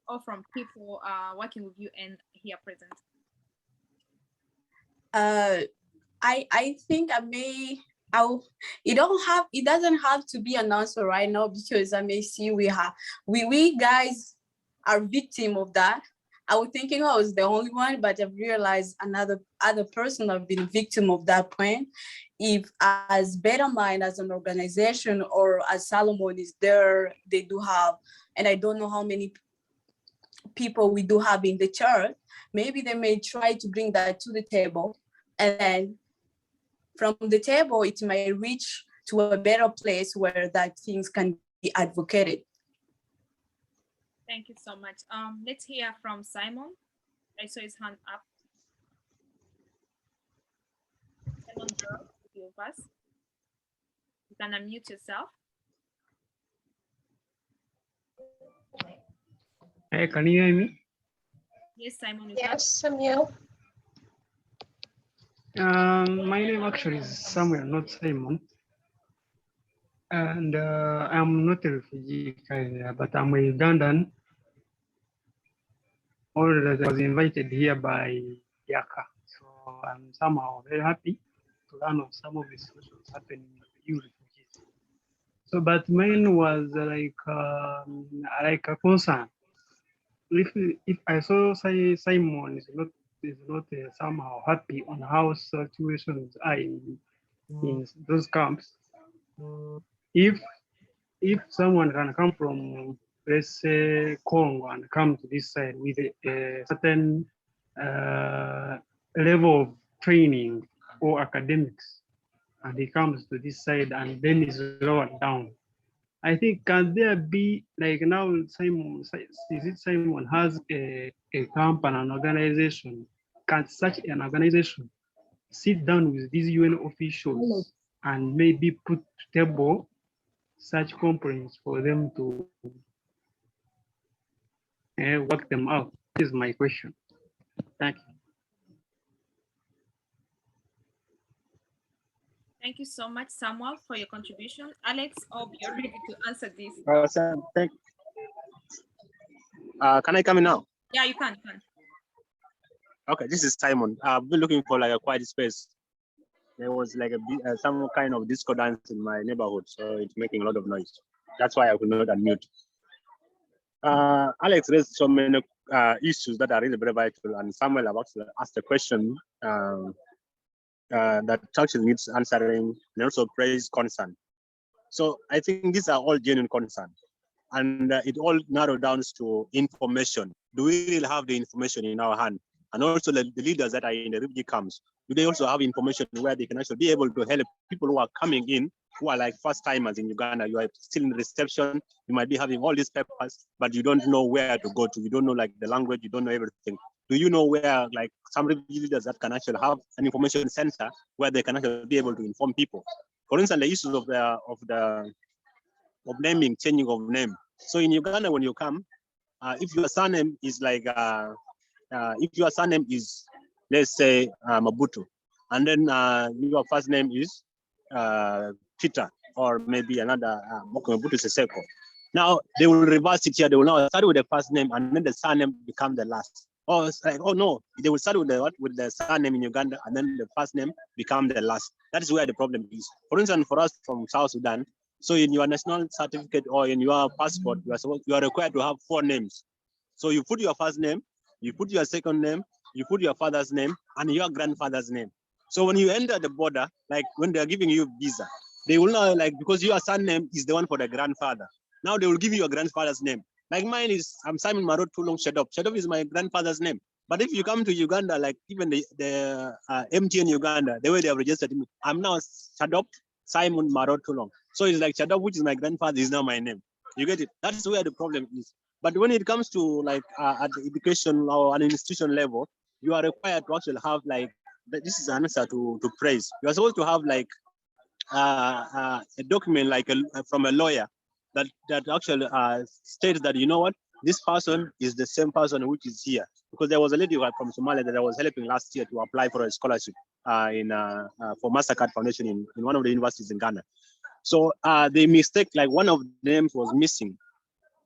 or from people working with you and here present? I think it doesn't have to be an answer right now, because I may see we guys are victim of that. I was thinking I was the only one, but I've realized other person have been victim of that point. If as Better Mind as an organization, or as Salomon is there, they do have, and I don't know how many people we do have in the church, maybe they may try to bring that to the table, and then from the table it may reach to a better place where that things can be advocated. Thank you so much. Let's hear from Simon. I saw his hand up. Simon, girl, with us. You can unmute yourself. Hey, can you hear me? Yes, Simon. Yes, Samuel. My name actually is Samuel, not Simon. And I'm not a refugee, but I'm a Ugandan. Or I was invited here by Yaka. So I'm somehow very happy to learn of some of the situations happening with you refugees. So, but mine was like a concern. If I saw Simon is not somehow happy on how situations are in those camps, if someone can come from, let's say, Congo and come to this side with a certain level of training or academics, and he comes to this side and then is lowered down, I think, can there be, like now Simon has a camp and an organization, can such an organization sit down with these UN officials and maybe put to table such complaints for them to work them out? This is my question. Thank you. Thank you so much, Samuel, for your contribution. Alex, hope you're ready to answer this. Can I come in now? Yeah, you can. Okay, this is Simon. I've been looking for like a quiet space. There was like some kind of discordance in my neighborhood, so it's making a lot of noise. That's why I could not unmute. Alex raised so many issues that are really very vital, and Samuel have actually asked a question that actually needs answering, and also praise concern. So I think these are all genuine concerns, and it all narrows down to information. Do we really have the information in our hand? And also the leaders that are in the refugee camps, do they also have information where they can actually be able to help people who are coming in, who are like first timers in Uganda? You are still in reception, you might be having all these papers, but you don't know where to go to. You don't know like the language, you don't know everything. Do you know where like some refugee leaders that can actually have an information center where they can actually be able to inform people? For instance, the issues of naming, changing of name. So in Uganda, when you come, if your surname is like if your surname is, let's say, Mabutu, and then your first name is Peter or maybe another Mokomebutu Seseko. Now they will reverse it here. They will now start with the first name and then the surname become the last. Or it's like, oh no, they will start with the what? With the surname in Uganda and then the first name become the last. That is where the problem is. For instance, for us from South Sudan, so in your national certificate or in your passport, you are required to have 4 names. So you put your first name, you put your second name, you put your father's name and your grandfather's name. So when you enter the border, like when they are giving you visa, they will not like, because your surname is the one for the grandfather. Now they will give you your grandfather's name. Like mine is, I'm Simon Marot Tulong Shadop. Shadop is my grandfather's name. But if you come to Uganda, like even the MTN Uganda, the way they have registered me, I'm now Shadop Simon Marot Tulong. So it's like Shadop, which is my grandfather, is now my name. You get it? That's where the problem is. But when it comes to like at the education or an institution level, you are required to actually have like, this is an answer to praise. You are supposed to have like a document like from a lawyer that actually states that, you know what, this person is the same person which is here. Because there was a lady from Somalia that I was helping last year to apply for a scholarship for Mastercard Foundation in one of the universities in Ghana. So they mistake, like one of the names was missing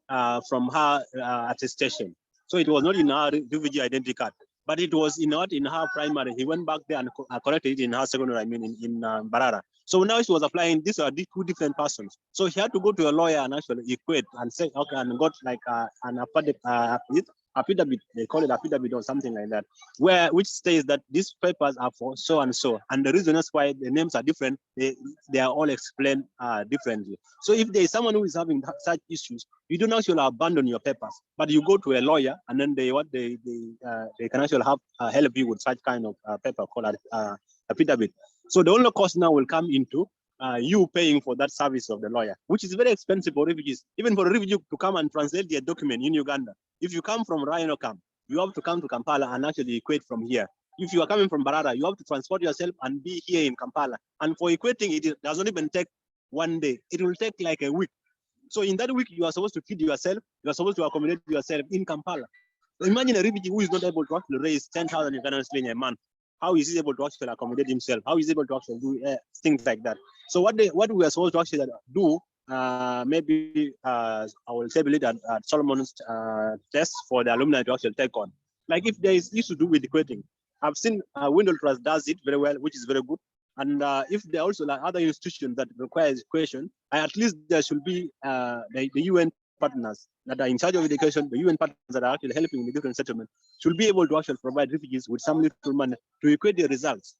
from her attestation. So it was not in her refugee identity card, but it was not in her primary. He went back there and corrected it in her secondary, I mean, in Barara. So now she was applying, these are 2 different persons. So she had to go to a lawyer and actually equate and say, okay, and got like an affidavit, they call it affidavit or something like that, which states that these papers are for so and so. And the reason is why the names are different, they are all explained differently. So if there is someone who is having such issues, you don't actually abandon your papers, but you go to a lawyer and then they can actually help you with such kind of paper called affidavit. So the only cost now will come into you paying for that service of the lawyer, which is very expensive for refugees. Even for a refugee to come and translate their document in Uganda. If you come from Rhino camp, you have to come to Kampala and actually equate from here. If you are coming from Barara, you have to transport yourself and be here in Kampala. And for equating, it doesn't even take 1 day. It will take like a week. So in that week, you are supposed to feed yourself. You are supposed to accommodate yourself in Kampala. So imagine a refugee who is not able to actually raise 10,000 Ugandan shillings a month. How is he able to actually accommodate himself? How is he able to actually do things like that? So what we are supposed to actually do, maybe I will table it at Solomon's test for the alumni to actually take on. Like if there is issues to do with equating, I've seen Window Trust does it very well, which is very good. And if there are also like other institutions that require equation, at least there should be the UN partners that are in charge of education, the UN partners that are actually helping in the different settlements, should be able to actually provide refugees with some little money to equate the results.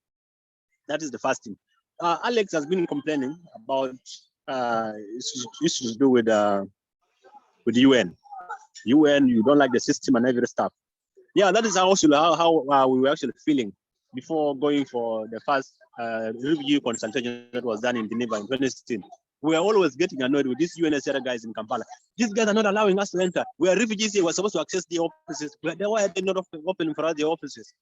That is the first thing. Alex has been complaining about issues to do with UN. UN, you don't like the system and every stuff. Yeah, that is also how we were actually feeling before going for the first review consultation that was done in Geneva in 2016. We are always getting annoyed with these UNHCR guys in Kampala. These guys are not allowing us to enter. We are refugees here. We're supposed to access the offices. Why are they not opening for us the offices?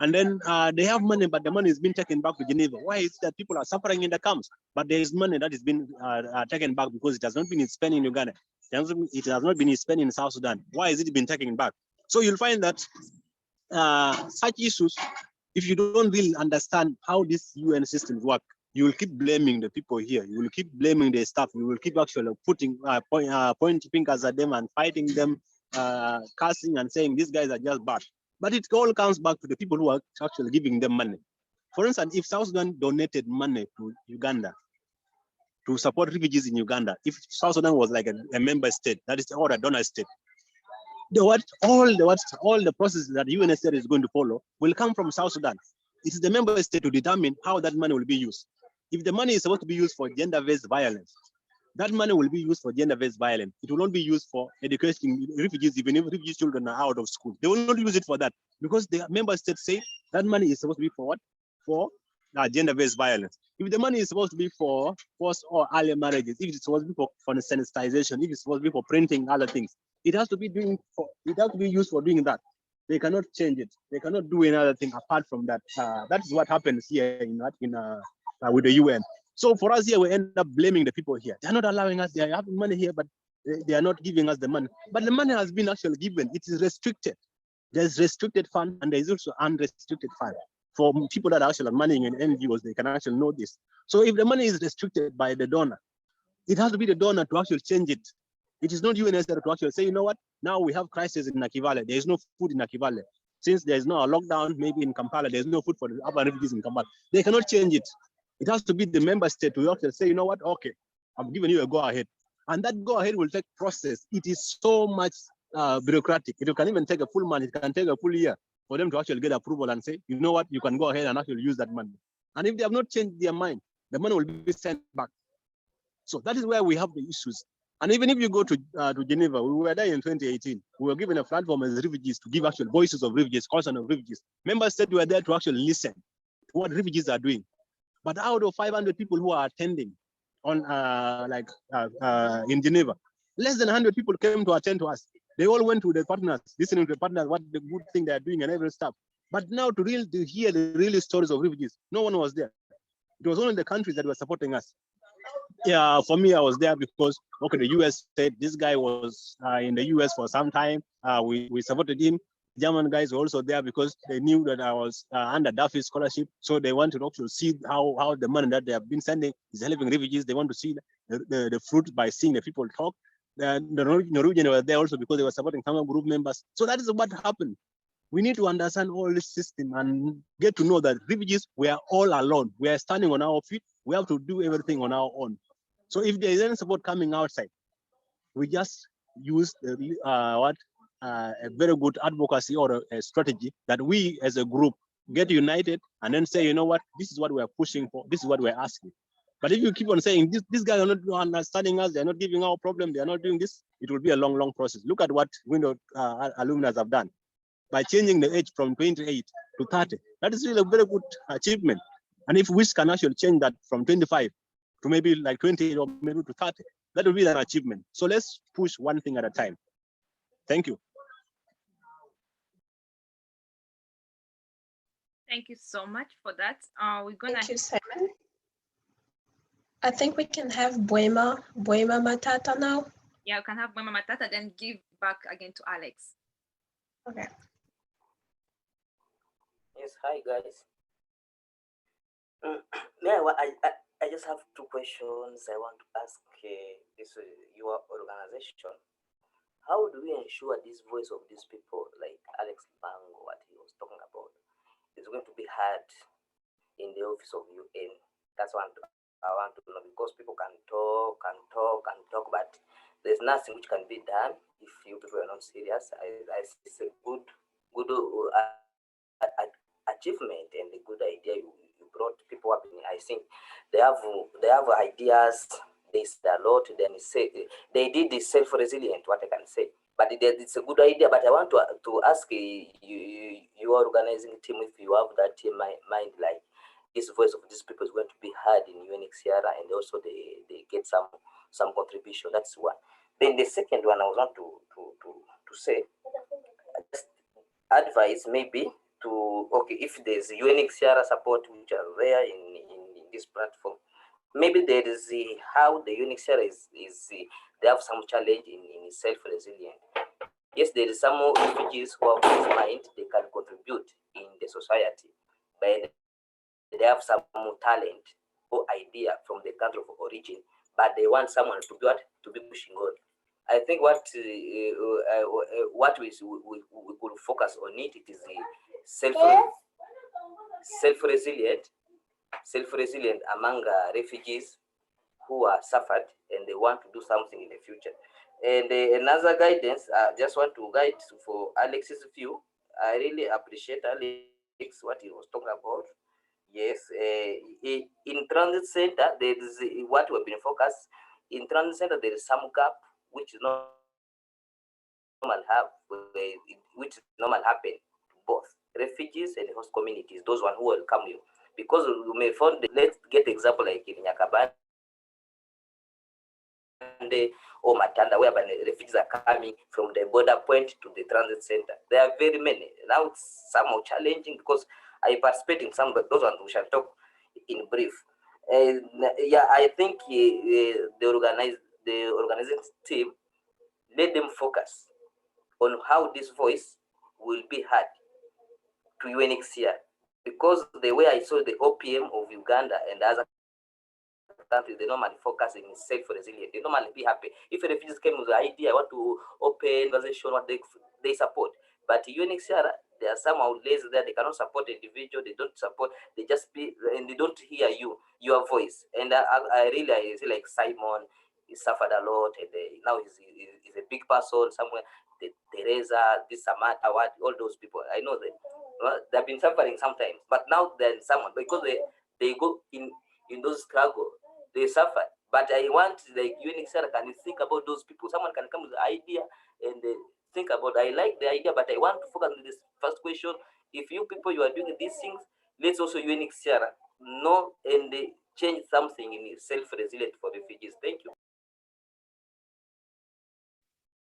And then they have money, but the money is being taken back to Geneva. Why is it that people are suffering in the camps, but there is money that is being taken back because it has not been spent in Uganda. It has not been spent in South Sudan. Why is it being taken back? So you'll find that such issues, if you don't really understand how these UN systems work, you will keep blaming the people here. You will keep blaming the staff. You will keep actually putting pointing fingers at them and fighting them, cursing and saying these guys are just bad. But it all comes back to the people who are actually giving them money. For instance, if South Sudan donated money to Uganda to support refugees in Uganda, if South Sudan was like a member state, that is or a donor state, all the processes that UNHCR is going to follow will come from South Sudan. It is the member state to determine how that money will be used. If the money is supposed to be used for gender-based violence, that money will be used for gender-based violence. It will not be used for educating refugees, even if refugee children are out of school. They will not use it for that because the member states say that money is supposed to be for what? For gender-based violence. If the money is supposed to be for forced or early marriages, if it's supposed to be for sensitization, if it's supposed to be for printing other things, it has to be used for doing that. They cannot change it. They cannot do another thing apart from that. That is what happens here with the UN. So for us here, we end up blaming the people here. They're not allowing us. They are having money here, but they are not giving us the money. But the money has been actually given. It is restricted. There's restricted fund and there's also unrestricted fund. for people that are actually managing an NGOs, they can actually know this. So if the money is restricted by the donor, it has to be the donor to actually change it. It is not UNHCR to actually say, you know what, now we have crisis in Nakivale. There is no food in Nakivale. Since there is no a lockdown, maybe in Kampala, there's no food for the urban refugees in Kampala. They cannot change it. It has to be the member state to actually say, you know what, okay, I'm giving you a go ahead. And that go ahead will take process. It is so much bureaucratic. It can even take a full month. It can take a full year for them to actually get approval and say, you know what, you can go ahead and actually use that money. And if they have not changed their mind, the money will be sent back. So that is where we have the issues. And even if you go to Geneva, we were there in 2018. We were given a platform as refugees to give actual voices of refugees, concern of refugees. Members said we were there to actually listen to what refugees are doing. But out of 500 people who are attending on in Geneva, less than 100 people came to attend to us. They all went to the partners, listening to the partners, what the good thing they are doing and every stuff. But now to hear the real stories of refugees, no one was there. It was only the countries that were supporting us. Yeah, for me, I was there because, okay, the US said this guy was in the US for some time. We supported him. German guys were also there because they knew that I was under Duffy's scholarship. So they want to actually see how the money that they have been sending is helping refugees. They want to see the fruit by seeing the people talk. The Norwegian were there also because they were supporting some group members. So that is what happened. We need to understand all this system and get to know that refugees, we are all alone. We are standing on our feet. We have to do everything on our own. So if there is any support coming outside, we just use a very good advocacy or a strategy that we as a group get united and then say, you know what, this is what we are pushing for. This is what we're asking. But if you keep on saying these guys are not understanding us, they're not giving our problem, they're not doing this, it will be a long, long process. Look at what Window alumni have done by changing the age from 28 to 30. That is really a very good achievement. And if we can actually change that from 25 to maybe like 28 or maybe to 30, that will be an achievement. So let's push one thing at a time. Thank you. Thank you so much for that. We're gonna. Thank you, Simon. I think we can have Buema Matata now. Yeah, we can have Buema Matata, then give back again to Alex. Okay. Yes, hi guys. I just have two questions I want to ask your organization. How do we ensure this voice of these people, like Alex Bango, what he was talking about, is going to be heard in the office of UN? That's what I want to know, because people can talk, but there's nothing which can be done if you people are not serious. I see it's a good achievement and a good idea you brought people up in. I think they have ideas. They said a lot. Then they did this self-resilient. What I can say, but it's a good idea. But I want to ask your organizing team if you have that in mind, like this voice of these people is going to be heard in UNHCR, and also they get some contribution. That's one. Then the second one I want to say, just advice maybe to, okay, if there's UNHCR support which are there in this platform, maybe there is how the UNHCR is they have some challenge in self-resilient. Yes, there is some refugees who have this mind, they can contribute in the society, but they have some talent or idea from the country of origin, but they want someone to be pushing on. I think what we could focus on it is the self-resilient among refugees who are suffered and they want to do something in the future. And another guidance, I just want to guide for Alex's view. I really appreciate Alex what he was talking about. Yes, in transit center there is what we've been focused. In transit center there is some gap which is normal happen to both refugees and host communities, those one who welcome you, because you may find, let's get example like in Nyakabande or Matanda, whereby the refugees are coming from the border point to the transit center. There are very many. Now it's somehow challenging because I participate in some, but those ones we shall talk in brief. Yeah, I think the organizing team, let them focus on how this voice will be heard to UNHCR. because the way I saw the OPM of Uganda and other countries, they normally focus in self-resilience. They normally be happy. If refugees came with the idea, I want to open conversation, what they support. But UNHCR, they are somehow lazy there. They cannot support individual. They don't support. They just be, and they don't hear your voice. And I see like Simon, he suffered a lot, and now he's a big person somewhere. Teresa, this Samantha, what all those people. I know that they've been suffering sometimes, but now then someone, because they go in those struggle, they suffer. But I want, like, UNHCR can think about those people. Someone can come with the idea and think about, I like the idea, but I want to focus on this first question. If you people, you are doing these things, let's also UNHCR know and change something in self-resilient for refugees. Thank you.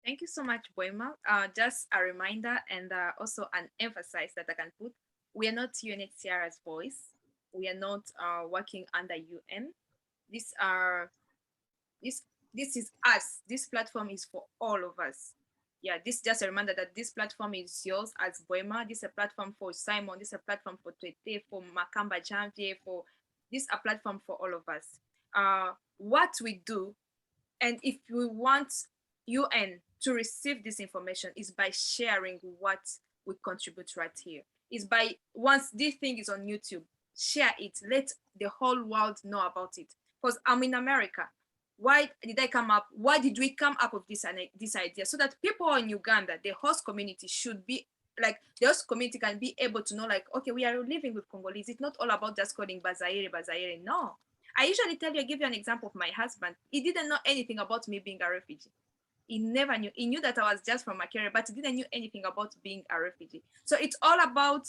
Thank you so much, Boima. Just a reminder and also an emphasis that I can put. We are not UNHCR's voice. We are not working under UN. These are this is us. This platform is for all of us. Yeah, this is just a reminder that this platform is yours as Boema. This is a platform for Simon. This is a platform for Twete, for Makamba Janvier, for this is a platform for all of us. What we do, and if we want UN to receive this information, is by sharing what we contribute right here. Is by, once this thing is on YouTube, share it, let the whole world know about it. Because I'm in America. Why did I come up? Why did we come up with this idea? So that people in Uganda, the host community, should be like, the host community can be able to know, like, okay, we are living with Congolese. It's not all about just calling Bazaire, Bazaire. No. I usually tell you, I give you an example of my husband. He didn't know anything about me being a refugee. He never knew. He knew that I was just from Makerere, but he didn't know anything about being a refugee. So it's all about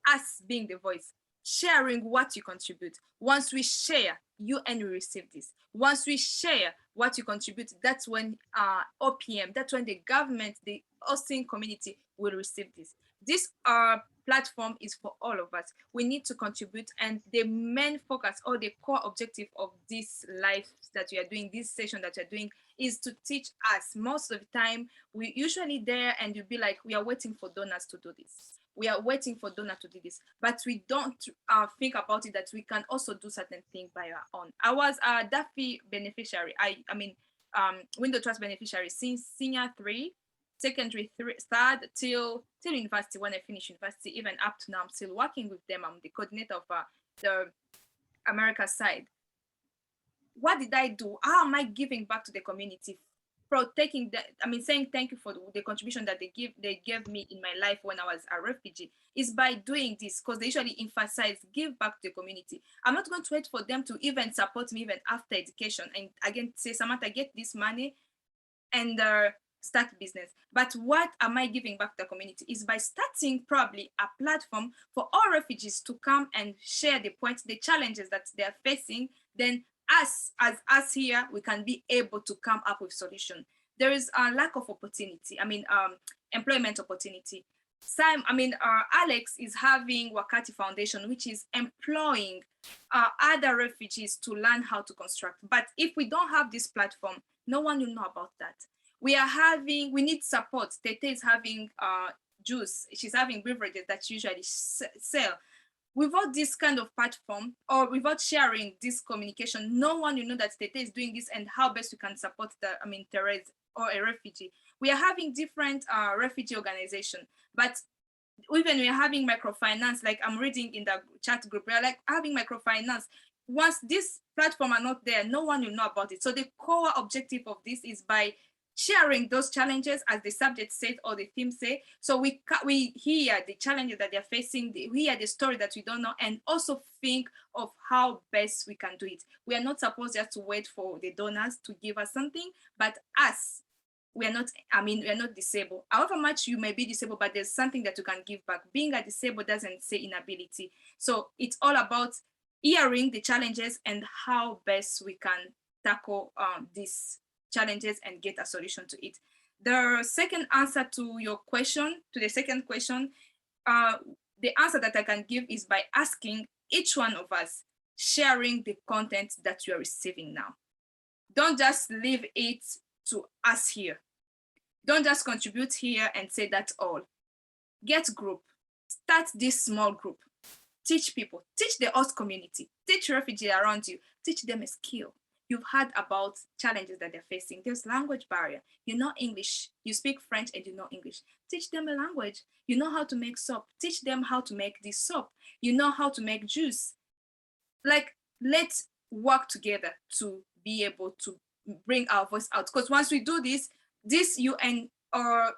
us being the voice, sharing what you contribute. Once we share, UN will receive this. Once we share what you contribute, that's when OPM, that's when the government, the hosting community will receive this. This platform is for all of us. We need to contribute, and the main focus or the core objective of this life that we are doing, this session that we're doing, is to teach us. Most of the time, we usually there and you'll be like, we are waiting for donors to do this. We are waiting for donors to do this, but we don't think about it that we can also do certain things by our own. I was a DAFI beneficiary. I mean, Window Trust beneficiary since senior 3, secondary 3, third till university. When I finished university, even up to now, I'm still working with them. I'm the coordinator of the America side. What did I do? How am I giving back to the community? Taking that, I mean, saying thank you for the contribution that they gave me in my life when I was a refugee, is by doing this, because they usually emphasize give back to the community. I'm not going to wait for them to even support me even after education and again say, Samantha, get this money and start business. But what am I giving back to the community is by starting probably a platform for all refugees to come and share the points, the challenges that they are facing. Then us here, we can be able to come up with solution. There is a lack of opportunity. I mean, employment opportunity. Alex is having Wakati Foundation, which is employing other refugees to learn how to construct. But if we don't have this platform, no one will know about that. We need support. Tete is having juice. She's having beverages that she usually sell. Without this kind of platform or without sharing this communication, no one will know that Tete is doing this and how best we can support Therese or a refugee. We are having different refugee organizations, but even we are having microfinance, like I'm reading in the chat group, we are like having microfinance. Once this platform are not there, no one will know about it. So the core objective of this is by sharing those challenges, as the subject said or the theme say, so we hear the challenges that they're facing, we hear the story that we don't know, and also think of how best we can do it. We are not supposed just to wait for the donors to give us something, but us, we are not disabled. However much you may be disabled, but there's something that you can give back. Being a disabled doesn't say inability. So it's all about hearing the challenges and how best we can tackle these challenges and get a solution to it. The second answer to your question, to the second question, the answer that I can give is by asking each one of us, sharing the content that you are receiving now. Don't just leave it to us here. Don't just contribute here and say that's all. Get group, Start this small group. Teach people, teach the host community, teach refugees around you, teach them a skill. You've heard about challenges that they're facing. There's language barrier. You know English, you speak French and you know English. Teach them a language. You know how to make soap. Teach them how to make this soap. You know how to make juice. Like, let's work together to be able to bring our voice out. Because once we do this, this UN or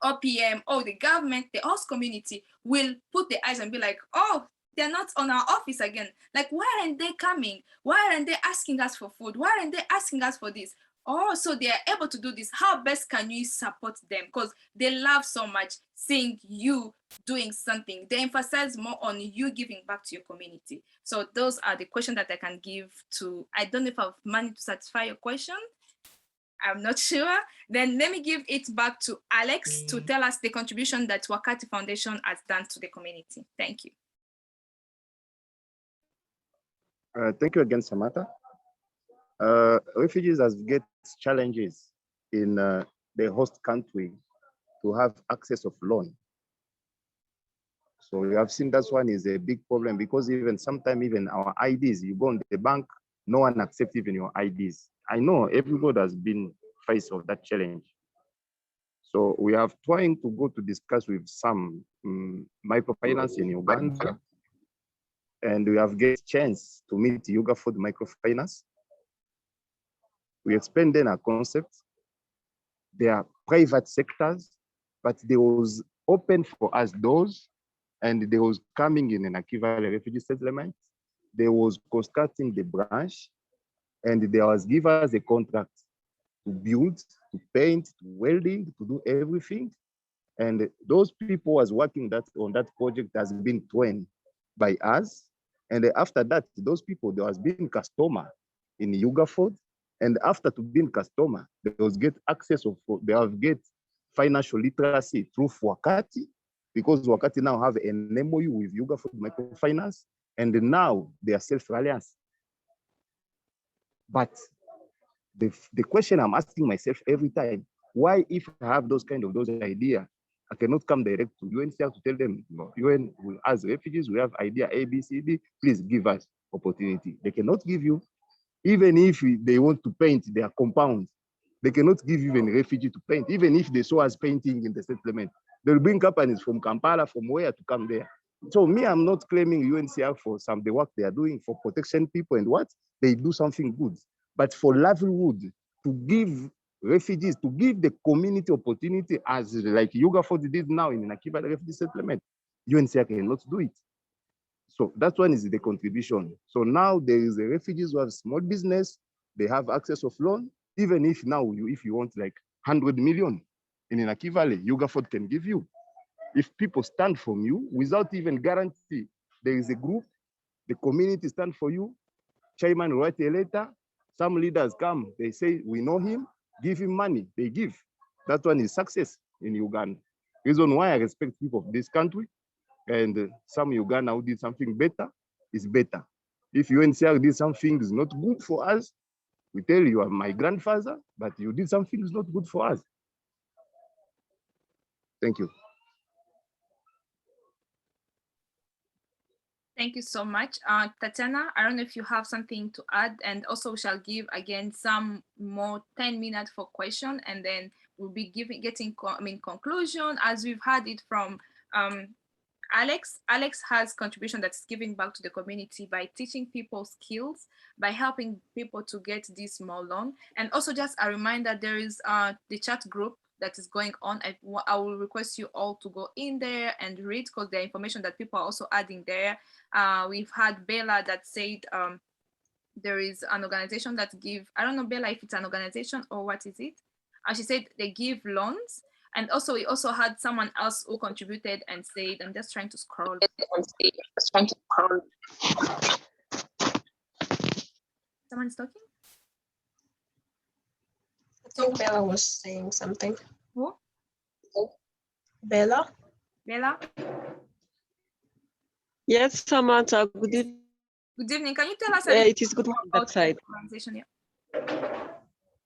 OPM or the government, the host community will put the eyes and be like, oh, they're not on our office again. Like, why aren't they coming? Why aren't they asking us for food? Why aren't they asking us for this? Oh, so they are able to do this. How best can you support them? Because they love so much seeing you doing something. They emphasize more on you giving back to your community. So those are the questions that I can give to, I don't know if I've managed to satisfy your question. I'm not sure. Then let me give it back to Alex to tell us the contribution that Wakati Foundation has done to the community. Thank you. Thank you again, Samantha. Refugees has get challenges in the host country to have access of loan. So we have seen that one is a big problem because even sometimes even our IDs, you go on the bank, no one accepts even your IDs. I know everybody has been faced of that challenge. So we have trying to go to discuss with some microfinance in Uganda, and we have get chance to meet Yuga Food Microfinance. We explain then our concept. They are private sectors, but they was open for us doors, and they was coming in an Akiva refugee settlement. They was constructing the branch, and they was give us a contract to build, to paint, to welding, to do everything. And those people was working on that project has been trained by us. And after that, those people, there was been customer in Yuga Food. And after to being customer, they was get access of, they have get financial literacy through Wakati, because Wakati now have an MOU with Yuga Food Microfinance, and now they are self-reliance. But the question I'm asking myself every time, why if I have those ideas, I cannot come direct to UNHCR to tell them, no, UN, as refugees, we have idea A, B, C, D, please give us opportunity. They cannot give you, even if they want to paint their compound, they cannot give even a refugee to paint, even if they saw us painting in the settlement. They'll bring companies from Kampala, from where to come there. So me, I'm not claiming UNHCR for the work they are doing for protection people and what, they do something good. But for livelihood, to give refugees, to give the community opportunity as like Yuga Food did now in Nakiva refugee settlement, UNHCR cannot do it. So that one is the contribution. So now there is a refugees who have small business, they have access of loan, even if now if you want like 100 million in Inaki Valley, Yuga Food can give you. If people stand from you without even guarantee, there is a group, the community stand for you, chairman write a letter, some leaders come, they say, we know him, give him money, they give. That one is success in Uganda. Reason why I respect people of this country, and some Uganda who did something better is better. If UNHCR did something is not good for us, we tell you are my grandfather, but you did something is not good for us. Thank you. Thank you so much. Tatiana, I don't know if you have something to add, and also we shall give again some more 10 minutes for question, and then we'll be getting conclusion as we've had it from Alex. Alex has contribution that's giving back to the community by teaching people skills, by helping people to get this small loan. And also just a reminder, there is the chat group that is going on. I will request you all to go in there and read, because the information that people are also adding there. We've had Bella that said there is an organization that give, I don't know, Bella, if it's an organization or what is it? She said they give loans. And also we also had someone else who contributed and said, I'm just trying to scroll. Someone's talking? I think Bella was saying something. Who? Bella? Bella? Yes, Samantha, good evening. Good evening. Can you tell us it is good morning that side. Organization, yeah.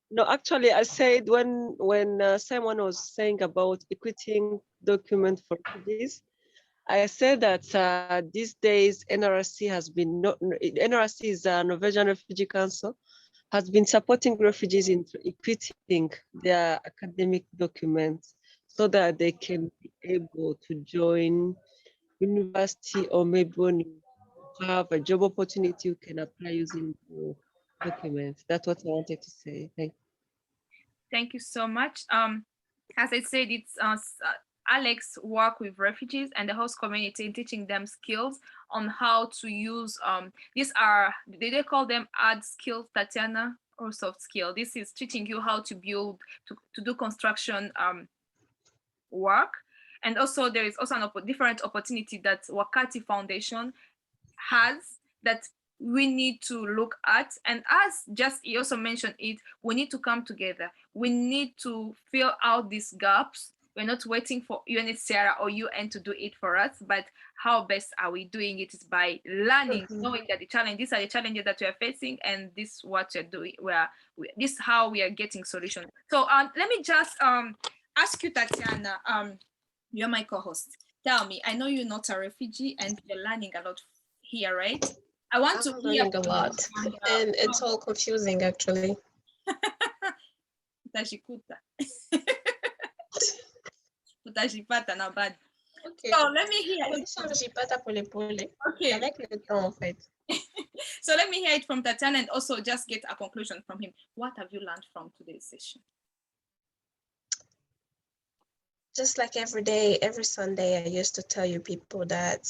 No, actually, I said when Simon was saying about equiting document for this, I said that these days NRC has been NRC is Norwegian Refugee Council has been supporting refugees in equipping their academic documents so that they can be able to join university, or maybe when you have a job opportunity, you can apply using your documents. That's what I wanted to say. Thank you so much. As I said, it's Alex work with refugees and the host community in teaching them skills on how to use these are they call them hard skills, Tatiana, or soft skill. This is teaching you how to build to do construction work. And also there is also different opportunity that Wakati Foundation has that we need to look at. And as just he also mentioned it, we need to come together. We need to fill out these gaps. We're not waiting for UNHCR or UN to do it for us, but how best are we doing it is by learning, knowing that these are the challenges that we are facing, and this is what we're doing. This is how we are getting solutions. So let me just ask you, Tatiana, you're my co-host. Tell me, I know you're not a refugee and you're learning a lot here, right? I want to hear learning a lot, and it's all confusing actually. Utajikuta. Utajipata na bad. Okay. So let me hear it. Okay. I like the tone of it. So let me hear it from Tatiana and also just get a conclusion from him. What have you learned from today's session? Just like every day, every Sunday, I used to tell you people that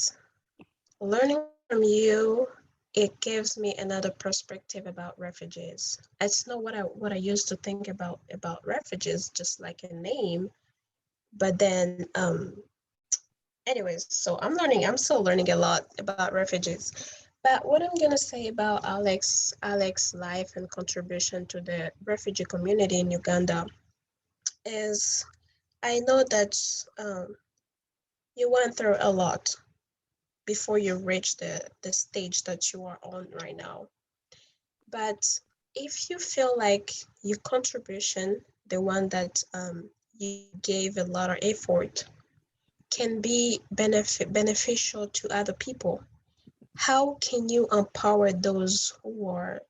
learning from you, it gives me another perspective about refugees. It's not what I used to think about refugees, just like a name. But then, anyways, so I'm still learning a lot about refugees. But what I'm gonna say about Alex's life and contribution to the refugee community in Uganda is, I know that you went through a lot before you reach the stage that you are on right now. But if you feel like your contribution, the one that you gave a lot of effort, can be beneficial to other people, how can you empower those who are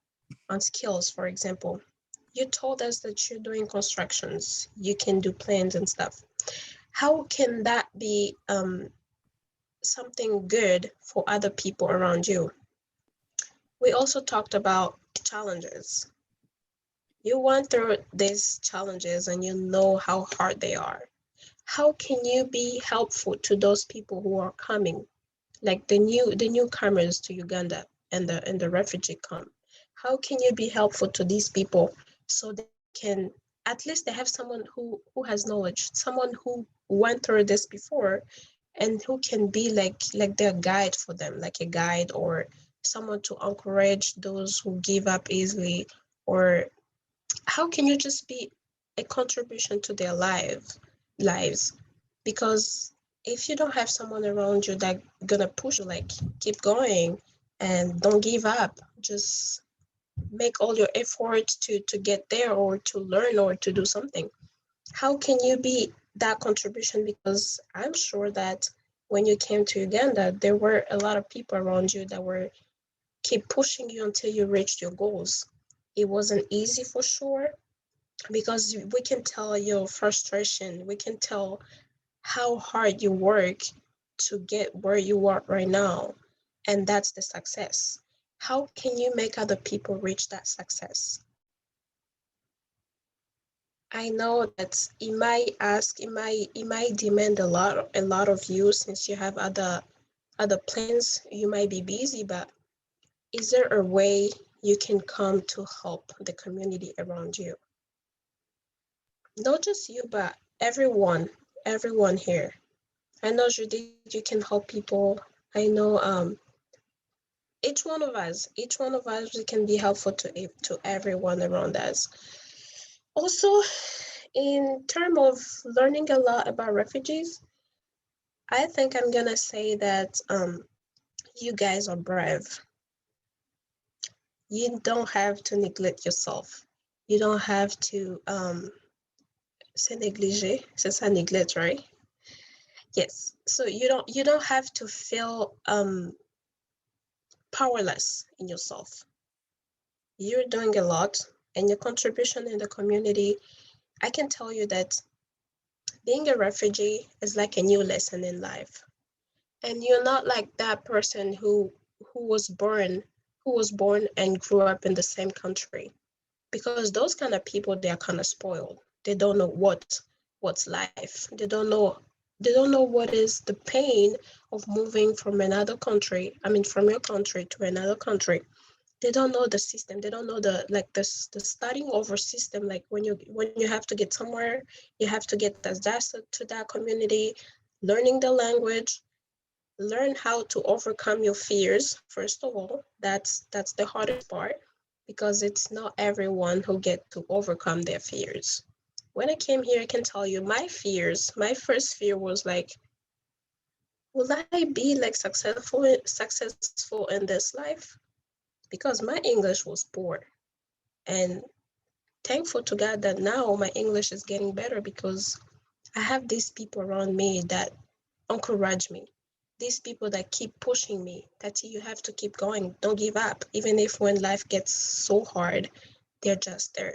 on skills? For example, you told us that you're doing constructions, you can do plans and stuff. How can that be something good for other people around you? We also talked about challenges. You went through these challenges and you know how hard they are. How can you be helpful to those people who are coming, like the newcomers to Uganda and the refugee camp? How can you be helpful to these people so they can, at least they have someone who has knowledge, someone who went through this before, and who can be like their guide for them, like a guide or someone to encourage those who give up easily? Or how can you just be a contribution to their lives? Because if you don't have someone around you that gonna push you, like keep going and don't give up, just make all your efforts to get there or to learn or to do something, how can you be that contribution? Because I'm sure that when you came to Uganda, there were a lot of people around you that were keep pushing you until you reached your goals. It wasn't easy for sure, because we can tell your frustration, we can tell how hard you work to get where you are right now, and that's the success. How can you make other people reach that success? I know that it might demand a lot of you, since you have other plans, you might be busy, but is there a way you can come to help the community around you? Not just you, but everyone here. I know, Judith, you can help people. I know each one of us, we can be helpful to everyone around us. Also, in terms of learning a lot about refugees, I think I'm gonna say that you guys are brave. You don't have to neglect yourself. You don't have to c'est négligé, c'est ça, neglect, right? Yes. So you don't have to feel powerless in yourself. You're doing a lot, and your contribution in the community, I can tell you that being a refugee is like a new lesson in life. And you're not like that person who was born and grew up in the same country, because those kind of people, they are kind of spoiled. They don't know what's life. They don't know what is the pain of moving from another country, I mean from your country to another country. They don't know the system. They don't know the starting over system. Like when you have to get somewhere, you have to get adjusted to that community, learning the language, learn how to overcome your fears. First of all, that's the hardest part, because it's not everyone who get to overcome their fears. When I came here, I can tell you my first fear was like, will I be like successful in this life? Because my English was poor. And thankful to God that now my English is getting better, because I have these people around me that encourage me. These people that keep pushing me, that you have to keep going, don't give up. Even if when life gets so hard, they're just there.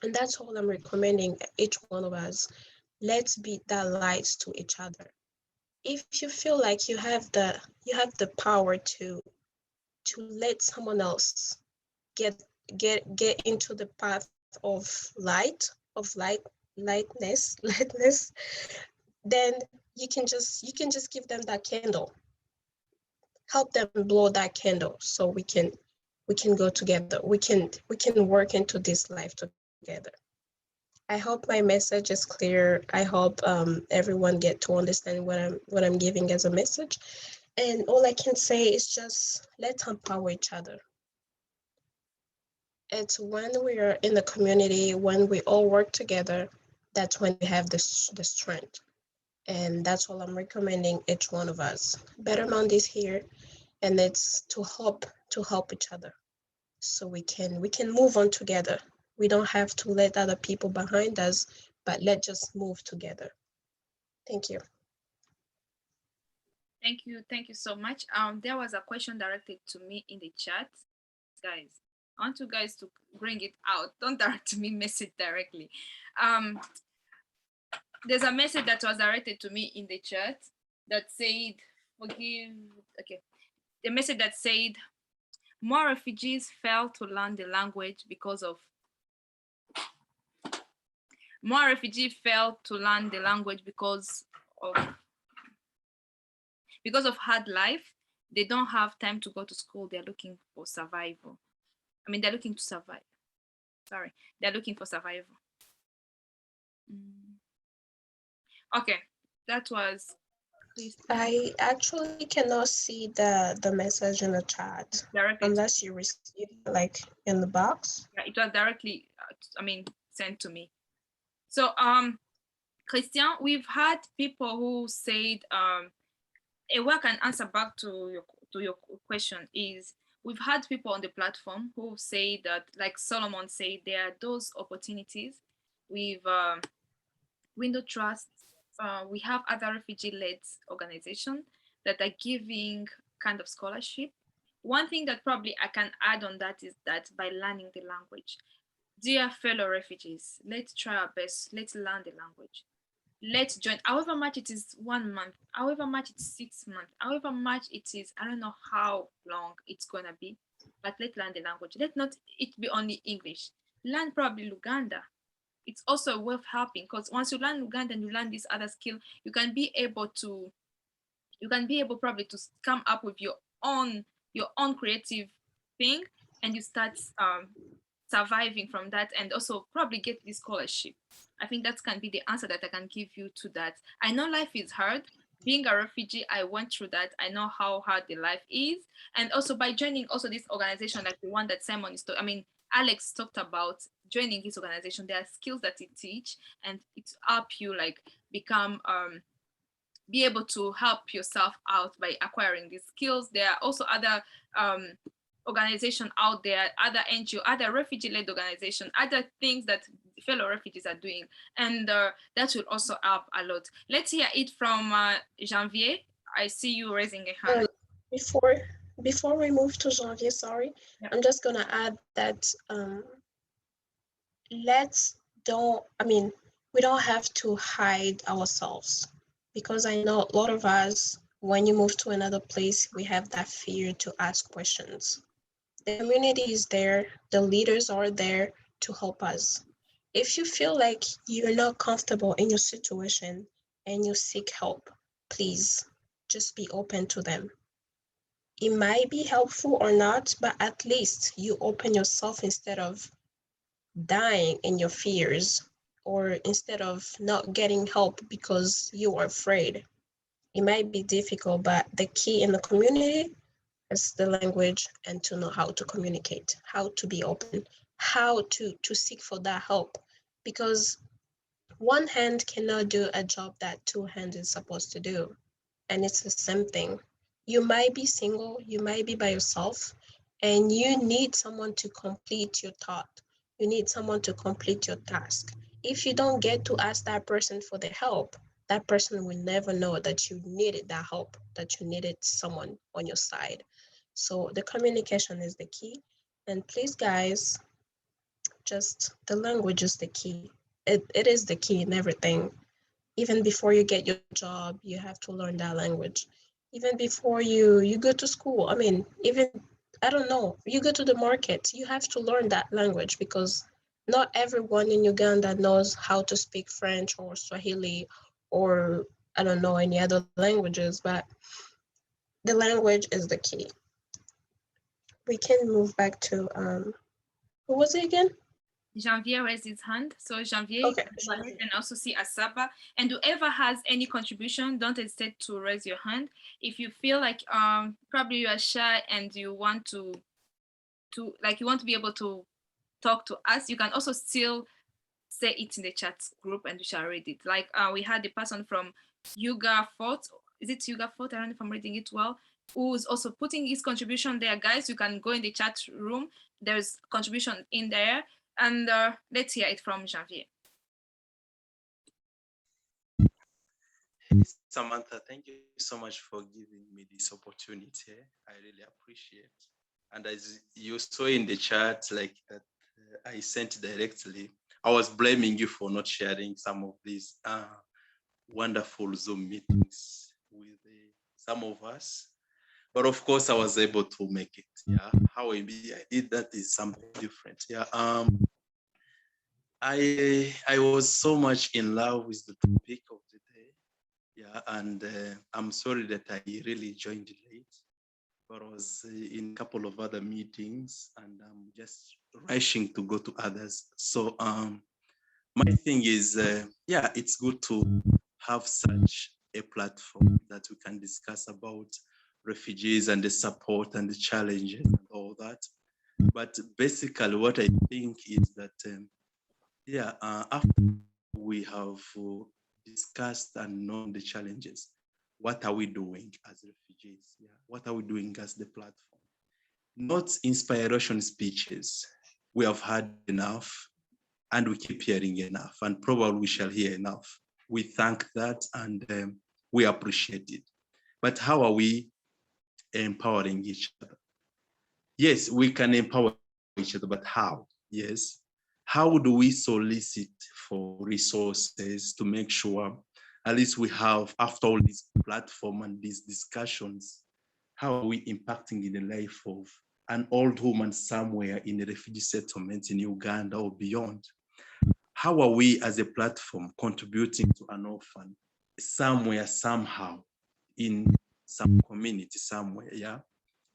And that's all I'm recommending each one of us. Let's be that light to each other. If you feel like you have the power to let someone else get get into the path of lightness, then you can just give them that candle. Help them blow that candle, so we can go together. We can work into this life together. I hope my message is clear. I hope everyone get to understand what I'm giving as a message. And all I can say is just let's empower each other. It's when we are in the community, when we all work together, that's when we have the strength. And that's all I'm recommending each one of us. Better Mondays here, and it's to help each other, so we can move on together. We don't have to let other people behind us, but let's just move together. Thank you. Thank you so much. There was a question directed to me in the chat, guys. I want you guys to bring it out. Don't direct to me message directly. There's a message that was directed to me in the chat that said, forgive, okay. The message that said, more refugees fail to learn the language because of hard life. They don't have time to go to school. They're looking for survival. I mean, they're looking to survive. Sorry, they're looking for survival. Okay, that was. I actually cannot see the message in the chat unless you received it like in the box. Yeah, it was directly, sent to me. So, Christian, we've had people who said, a way I can answer back to your question is, we've had people on the platform who say that, like Solomon said, there are those opportunities with Window Trust. We have other refugee-led organizations that are giving kind of scholarship. One thing that probably I can add on that is that by learning the language, dear fellow refugees, let's try our best. Let's learn the language. Let's join, however much it is 1 month, however much it's 6 months, however much it is, I don't know how long it's gonna be, but let's learn the language. Let not it be only English. Learn probably Luganda. It's also worth helping, because once you learn Luganda and you learn this other skill, you can be able probably to come up with your own creative thing, and you start surviving from that, and also probably get this scholarship. I think that can be the answer that I can give you to that. I know life is hard. Being a refugee, I went through that. I know how hard the life is. And also by joining also this organization, like the one that Alex talked about, joining his organization, there are skills that it teach, and it's help you like become be able to help yourself out by acquiring these skills. There are also other organization out there, other NGO, other refugee-led organization, other things that fellow refugees are doing, and that will also help a lot. Let's hear it from Janvier. I see you raising a hand. Before we move to Janvier, sorry, Yeah. I'm just gonna add that we don't have to hide ourselves, because I know a lot of us, when you move to another place, we have that fear to ask questions. The community is there, the leaders are there to help us. If you feel like you're not comfortable in your situation and you seek help, please just be open to them. It might be helpful or not, but at least you open yourself instead of dying in your fears, or instead of not getting help because you are afraid. It might be difficult, but the key in the community is the language and to know how to communicate, how to be open, how to seek for that help. Because one hand cannot do a job that two hands is supposed to do. And it's the same thing. You might be single, you might be by yourself, and you need someone to complete your thought. You need someone to complete your task. If you don't get to ask that person for the help, that person will never know that you needed that help, that you needed someone on your side. So the communication is the key. And please, guys, just the language is the key. It is the key in everything. Even before you get your job, you have to learn that language. Even before you go to school, even, I don't know, you go to the market, you have to learn that language, because not everyone in Uganda knows how to speak French or Swahili or, I don't know, any other languages, but the language is the key. We can move back to, who was it again? Janvier raised his hand. So Janvier, Okay. you can go ahead and also see Asaba. And whoever has any contribution, don't hesitate to raise your hand. If you feel like probably you are shy and you want to be able to talk to us, you can also still say it in the chat group and we shall read it. Like we had the person from Yuga Fort. Is it Yuga Fort? I don't know if I'm reading it well. Who's also putting his contribution there. Guys, you can go in the chat room. There's contribution in there. And let's hear it from Janvier. Hey, Samantha, thank you so much for giving me this opportunity. I really appreciate. And as you saw in the chat, like that I sent directly, I was blaming you for not sharing some of these wonderful Zoom meetings with some of us. But of course, I was able to make it. Yeah, how I did that is something different. Yeah. I was so much in love with the topic of the day. Yeah, and I'm sorry that I really joined late, but I was in a couple of other meetings and I'm just rushing to go to others. So my thing is, yeah, it's good to have such a platform that we can discuss about refugees and the support and the challenges and all that. But basically what I think is that, yeah, after we have discussed and known the challenges, what are we doing as refugees? Yeah, what are we doing as the platform? Not inspiration speeches. We have had enough and we keep hearing enough, and probably we shall hear enough. We thank that and we appreciate it. But how are we empowering each other? Yes, we can empower each other, but how? Yes. How do we solicit for resources to make sure at least we have, after all this platform and these discussions, how are we impacting in the life of an old woman somewhere in a refugee settlement in Uganda or beyond? How are we as a platform contributing to an orphan somewhere, somehow, in some community somewhere, yeah?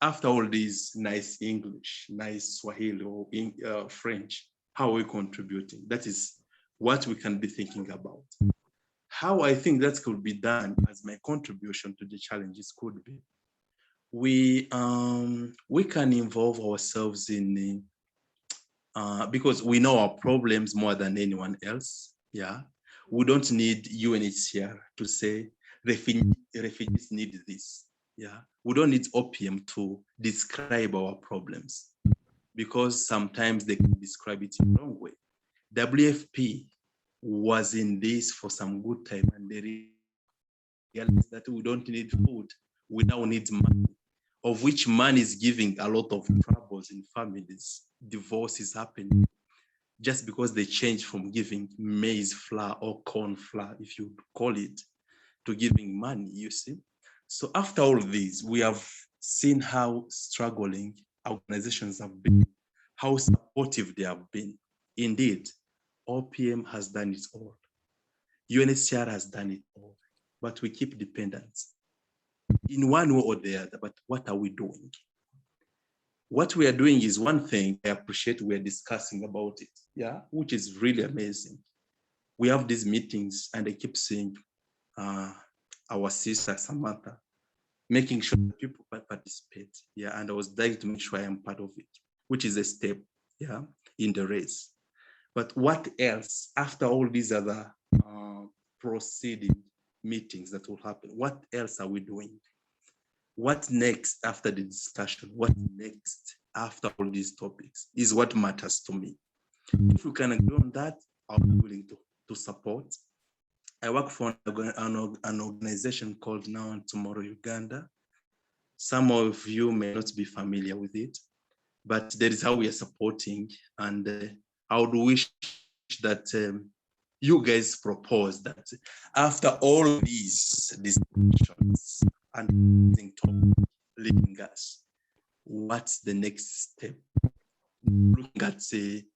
After all these nice English, nice Swahili or French, how are we contributing? That is what we can be thinking about. How I think that could be done as my contribution to the challenges could be, we can involve ourselves in, because we know our problems more than anyone else, yeah? We don't need UNHCR to say refugees need this. Yeah, we don't need OPM to describe our problems, because sometimes they can describe it in the wrong way. WFP was in this for some good time, and they realized that we don't need food, we now need money, of which money is giving a lot of troubles in families. Divorce is happening just because they changed from giving maize flour or corn flour, if you call it, to giving money, you see. So after all of this, we have seen how struggling organizations have been, how supportive they have been. Indeed, OPM has done it all. UNHCR has done it all, but we keep dependence in one way or the other. But what are we doing? What we are doing is one thing. I appreciate we're discussing about it, yeah, which is really amazing. We have these meetings, and I keep seeing our sister Samantha making sure that people participate, yeah, and I was dying to make sure I am part of it, which is a step, yeah, in the race. But what else after all these other proceeding meetings that will happen? What else are we doing? What next after the discussion? What next after all these topics is what matters to me. If we can agree on that, I'll be willing to support. I work for an organization called Now and Tomorrow Uganda. Some of you may not be familiar with it, but that is how we are supporting. And I would wish that you guys propose that after all these discussions and leaving us, what's the next step? Looking at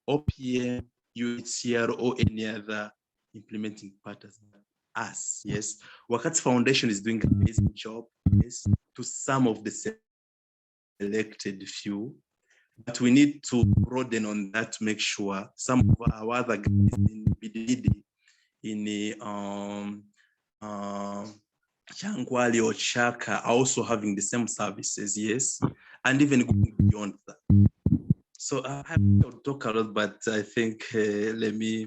OPM, UNHCR, or any other implementing partners. Us, yes. Wakati Foundation is doing an amazing job, yes, to some of the selected few, but we need to broaden on that to make sure some of our other guys in BDD, in the Changwali or Chaka are also having the same services, yes, and even going beyond that. So I have to talk a lot, but I think let me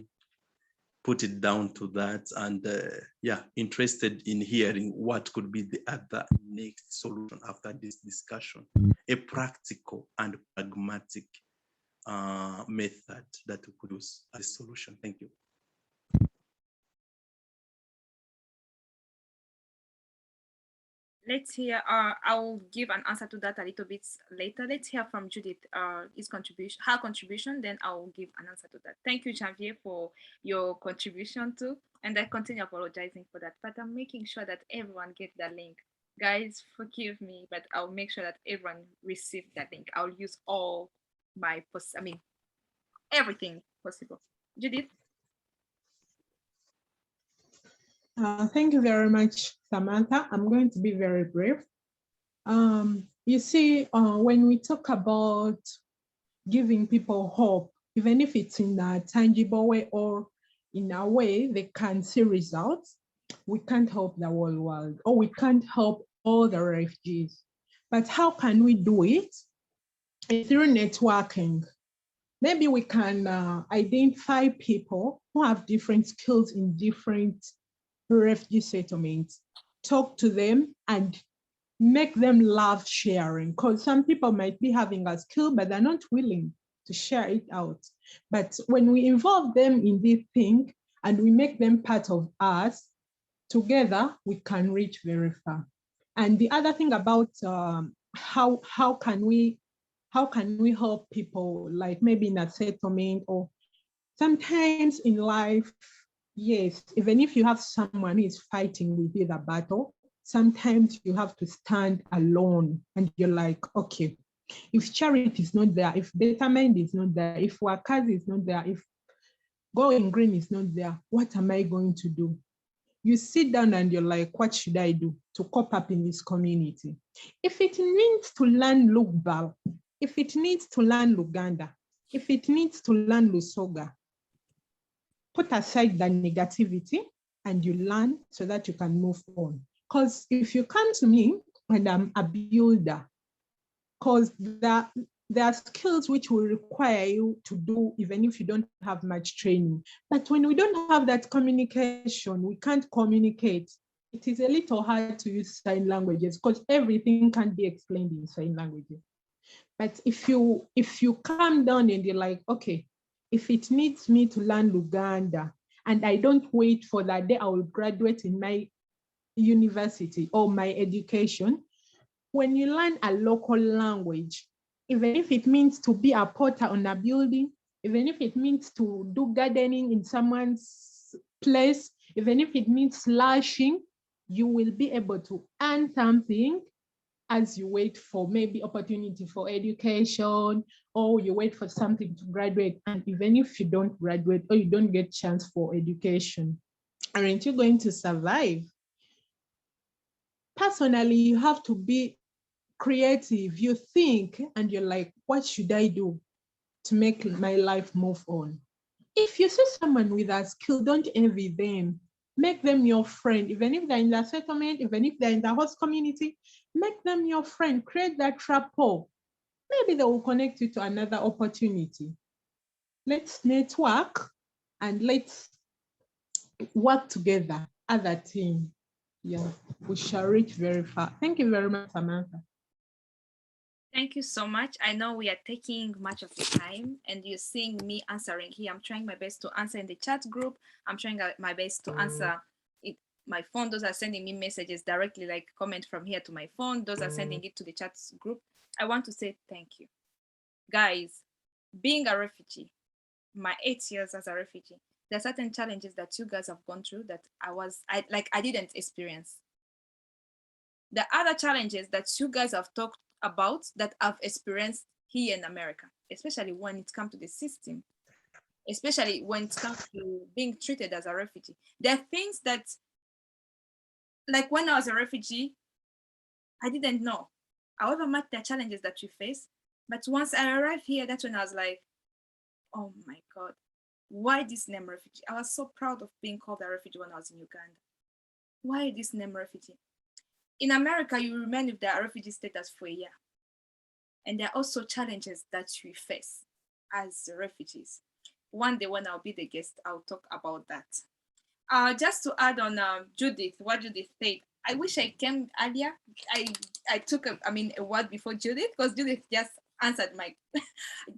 put it down to that. And yeah, interested in hearing what could be the other next solution after this discussion, a practical and pragmatic method that we could use as a solution. Thank you. Let's hear, I will give an answer to that a little bit later. Let's hear from Judith, her contribution, then I will give an answer to that. Thank you, Janvier, for your contribution too. And I continue apologizing for that, but I'm making sure that everyone gets the link. Guys, forgive me, but I'll make sure that everyone receives that link. I'll use all my, everything possible. Judith? Thank you very much, Samantha. I'm going to be very brief. You see, when we talk about giving people hope, even if it's in a tangible way or in a way they can see results, we can't help the whole world, or we can't help all the refugees. But how can we do it? Through networking. Maybe we can identify people who have different skills in different refugee settlements, talk to them and make them love sharing, because some people might be having a skill, but they're not willing to share it out. But when we involve them in this thing and we make them part of us, together we can reach very far. And the other thing about how can we help people, like maybe in a settlement, or sometimes in life, yes, even if you have someone who is fighting with you the battle, sometimes you have to stand alone and you're like, okay, if charity is not there, if betterment is not there, if workers is not there, if going green is not there, what am I going to do? You sit down and you're like, what should I do to cope up in this community? If it means to learn Lugbal, if it needs to learn Luganda, if it needs to learn Lusoga, put aside the negativity and you learn so that you can move on. Because if you come to me and I'm a builder, because there are skills which will require you to do even if you don't have much training. But when we don't have that communication, we can't communicate. it is a little hard to use sign languages because everything can't be explained in sign languages. But if you calm down and you're like, okay, if it needs me to learn Luganda and I don't wait for that day I will graduate in my university or my education, when you learn a local language, even if it means to be a porter on a building, even if it means to do gardening in someone's place, even if it means slashing, you will be able to earn something as you wait for maybe opportunity for education, or you wait for something to graduate. And even if you don't graduate or you don't get chance for education, aren't you going to survive? Personally, you have to be creative. You think and you're like, what should I do to make my life move on? If you see someone with a skill, don't envy them. Make them your friend. Even if they're in the settlement, even if they're in the host community, make them your friend. Create that rapport. Maybe they will connect you to another opportunity. Let's network and let's work together as a team. Yeah, we shall reach very far. Thank you very much, Samantha. Thank you so much. I know we are taking much of the time and you're seeing me answering here. I'm trying my best to answer in the chat group. I'm trying my best to answer it. My phone, those are sending me messages directly, like comment from here to my phone. Those are sending it to the chat group. I want to say thank you. Guys, being a refugee, my 8 years as a refugee, there are certain challenges that you guys have gone through that I didn't experience. The other challenges that you guys have talked about that I've experienced here in America, especially when it comes to the system, especially when it comes to being treated as a refugee. There are things that, like when I was a refugee, I didn't know. However much there are challenges that we face, but once I arrived here, that's when I was like, oh my God, why this name refugee? I was so proud of being called a refugee when I was in Uganda. Why this name refugee? In America, you remain with the refugee status for a year. And there are also challenges that we face as refugees. One day when I'll be the guest, I'll talk about that. Just to add on Judith, what Judith said, I wish I came earlier. I took a word before Judith, because Judith just answered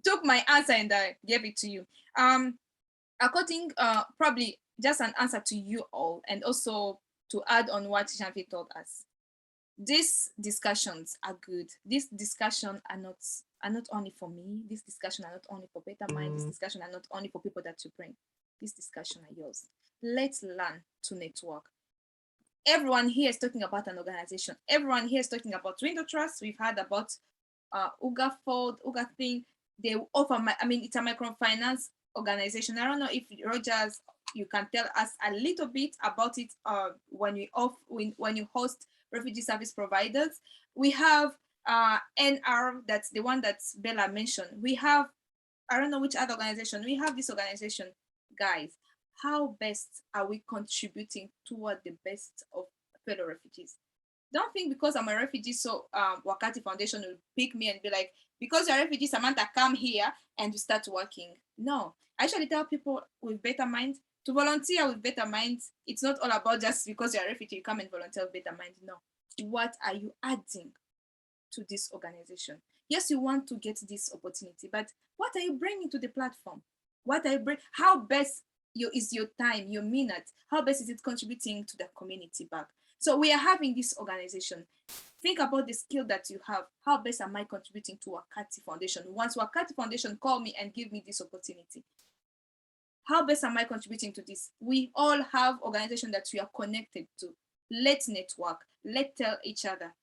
took my answer and I gave it to you. According, probably just an answer to you all, and also to add on what Janvi told us. These discussions are good. These discussions are not only for me. These discussions are not only for Better Mind. These discussions are not only for people that you bring. These discussions are yours. Let's learn to network. Everyone here is talking about an organization. Everyone here is talking about Window Trust. We've heard about Uga Fold, Uga Thing. They offer, it's a microfinance organization. I don't know if Rogers, you can tell us a little bit about it when you host refugee service providers. We have NR, that's the one that Bella mentioned. We have, I don't know which other organization. We have this organization. Guys, how best are we contributing toward the best of fellow refugees? Don't think because I'm a refugee, so Wakati Foundation will pick me and be like, because you're a refugee, Samantha, come here and you start working. No, I actually tell people with Better Minds to volunteer with Better Minds. It's not all about just because you're a refugee, you come and volunteer with Better Minds. No, what are you adding to this organization? Yes, you want to get this opportunity, but what are you bringing to the platform? What are you bring? How best is your time, your minute? How best is it contributing to the community back? So we are having this organization. Think about the skill that you have. How best am I contributing to Wakati Foundation? Once Wakati Foundation call me and give me this opportunity, how best am I contributing to this? We all have organizations that we are connected to. Let's network. Let's tell each other.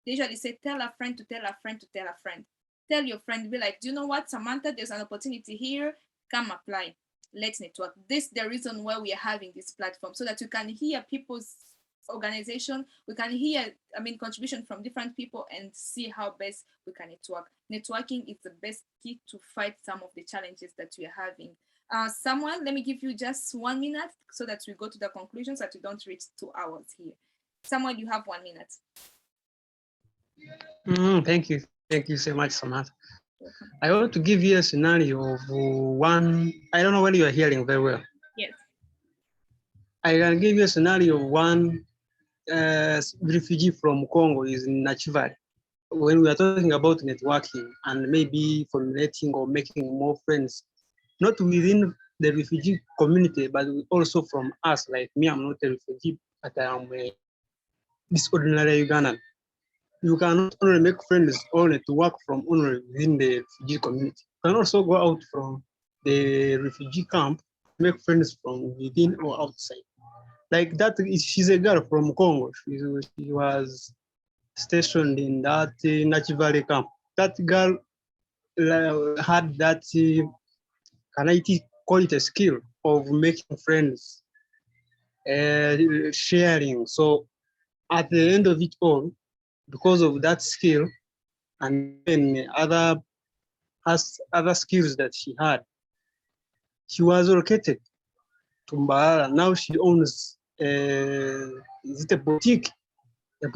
They usually say, tell a friend to tell a friend to tell a friend. Tell your friend, be like, do you know what, Samantha, there's an opportunity here. Come apply. Let's network. This is the reason why we are having this platform, so that you can hear people's organization. We can hear, contribution from different people and see how best we can network. Networking is the best key to fight some of the challenges that we are having. Someone, let me give you just 1 minute so that we go to the conclusion, so that we don't reach 2 hours here. Someone, you have 1 minute. Thank you. Thank you so much, Samantha. I want to give you a scenario of one. I don't know whether you are hearing very well. Yes. I can give you a scenario of one refugee from Congo is Nachivari. When we are talking about networking and maybe formulating or making more friends, not within the refugee community, but also from us, like me, I'm not a refugee, but I'm a this ordinary Ugandan. You cannot only make friends only to work from only within the refugee community. You can also go out from the refugee camp, make friends from within or outside. Like that, she's a girl from Congo. She was stationed in that Nachi Valley camp. That girl had that, can I call it a skill of making friends, sharing. So at the end of it all, because of that skill and then other skills that she had, she was relocated to Mbarara. Now she owns is it a boutique in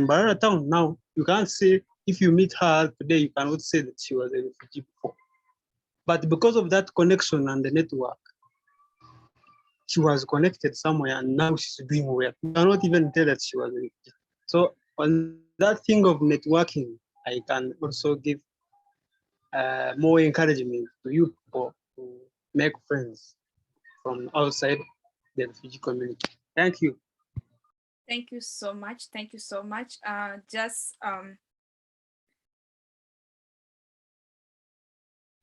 Mbarara town. Now you can't say, if you meet her today, you cannot say that she was a refugee before. But because of that connection and the network, she was connected somewhere and now she's doing well. You cannot even tell that she was a refugee. So on that thing of networking, I can also give more encouragement to you people to make friends from outside the refugee community. Thank you. Thank you so much. Thank you so much.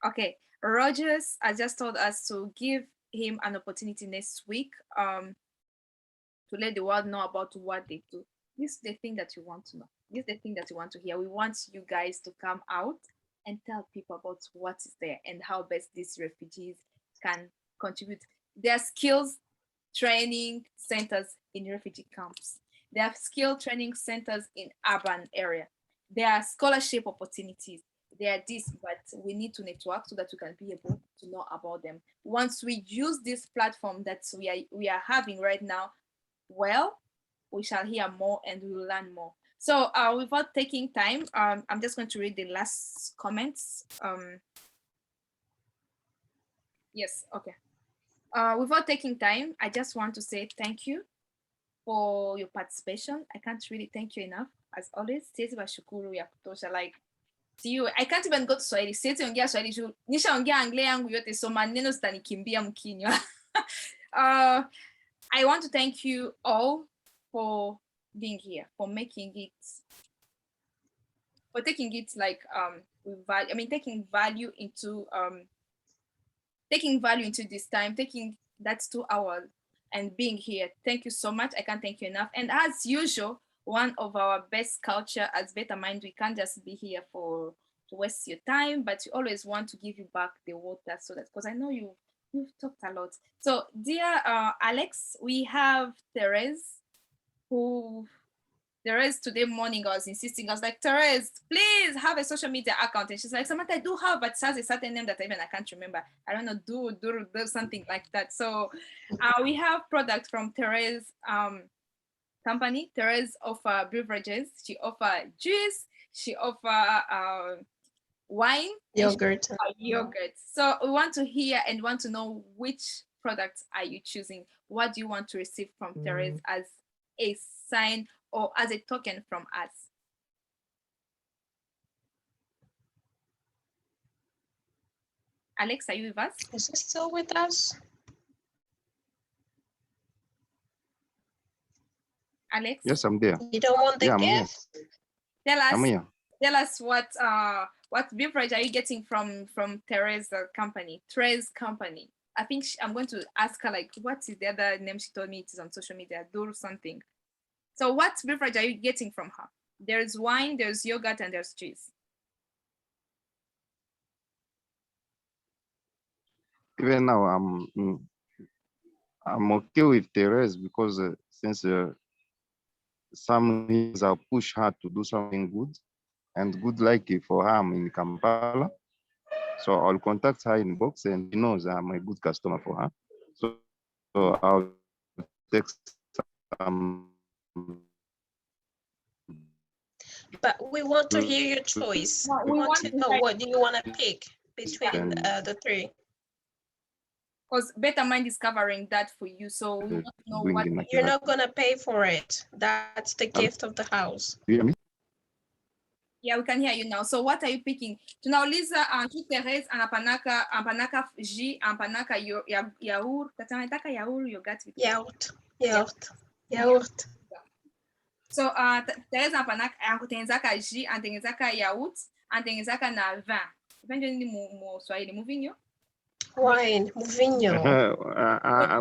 Okay, Rogers has just told us to give him an opportunity next week to let the world know about what they do. This is the thing that you want to know. This is the thing that you want to hear. We want you guys to come out and tell people about what is there and how best these refugees can contribute. There are skills training centers in refugee camps. There are skill training centers in urban area. There are scholarship opportunities. There are this, but we need to network so that we can be able to know about them. Once we use this platform that we are having right now, well, we shall hear more and we will learn more. So without taking time, I'm just going to read the last comments. Yes, okay. Without taking time, I just want to say thank you for your participation. I can't really thank you enough. As always, siwezi washukuru ya kutosha. Like, see you, I can't even go to Swahili. Siwezi ongea Swahili juu nishaongea angle yangu yote, so maneno zitanikimbia mkinywa. I want to thank you all for being here, for making it, for taking it like with value. I mean, taking value into this time, taking that 2 hours and being here. Thank you so much. I can't thank you enough. And as usual, one of our best culture as Better Mind, we can't just be here to waste your time, but we always want to give you back the water, so that, because I know you've talked a lot. So dear Alex, we have Therese, today morning, I was insisting. I was like, Therese, please have a social media account. And she's like, Samantha, I do have, but it has a certain name that I can't remember. I don't know, do something like that. So we have product from Therese company. Therese offer beverages. She offer juice. She offer wine. Yogurt. Yogurt. So we want to hear and want to know, which products are you choosing? What do you want to receive from Therese as a sign or as a token from us? Alex, are you with us? Is he still with us? Alex? Yes, I'm there. You don't want the Yeah, I'm here. gift? I'm here. Tell us what beverage are you getting from Therese's company? Therese company. I think I'm going to ask her, like, what is the other name she told me it is on social media? Do something. So what beverage are you getting from her? There's wine, there's yogurt, and there's cheese. Even now, I'm okay with Therese because since some years I'll push her to do something good, and good like for her, I'm in Kampala. So I'll contact her in box, and she knows I'm a good customer for her. So I'll text some. But we want to hear your choice. We want to know, what do you want to pick between the three? Because Better Mind is covering that for you. So we want to know Bring what the You're material. not gonna pay for it. That's the Hello? gift of the house. Do you hear me? Yeah, we can hear you now. So what are you picking? Tunauliza Therese anapanaka J, anapanaka yaur, tata anataka yaur yogurt. Yacht. Yacht. So Therese anatengenezaka J, anatengenezaka yaourt, anatengenezaka na vin. Vin ndio nini mu Swahili, muvinyo? Wine. Muvinho.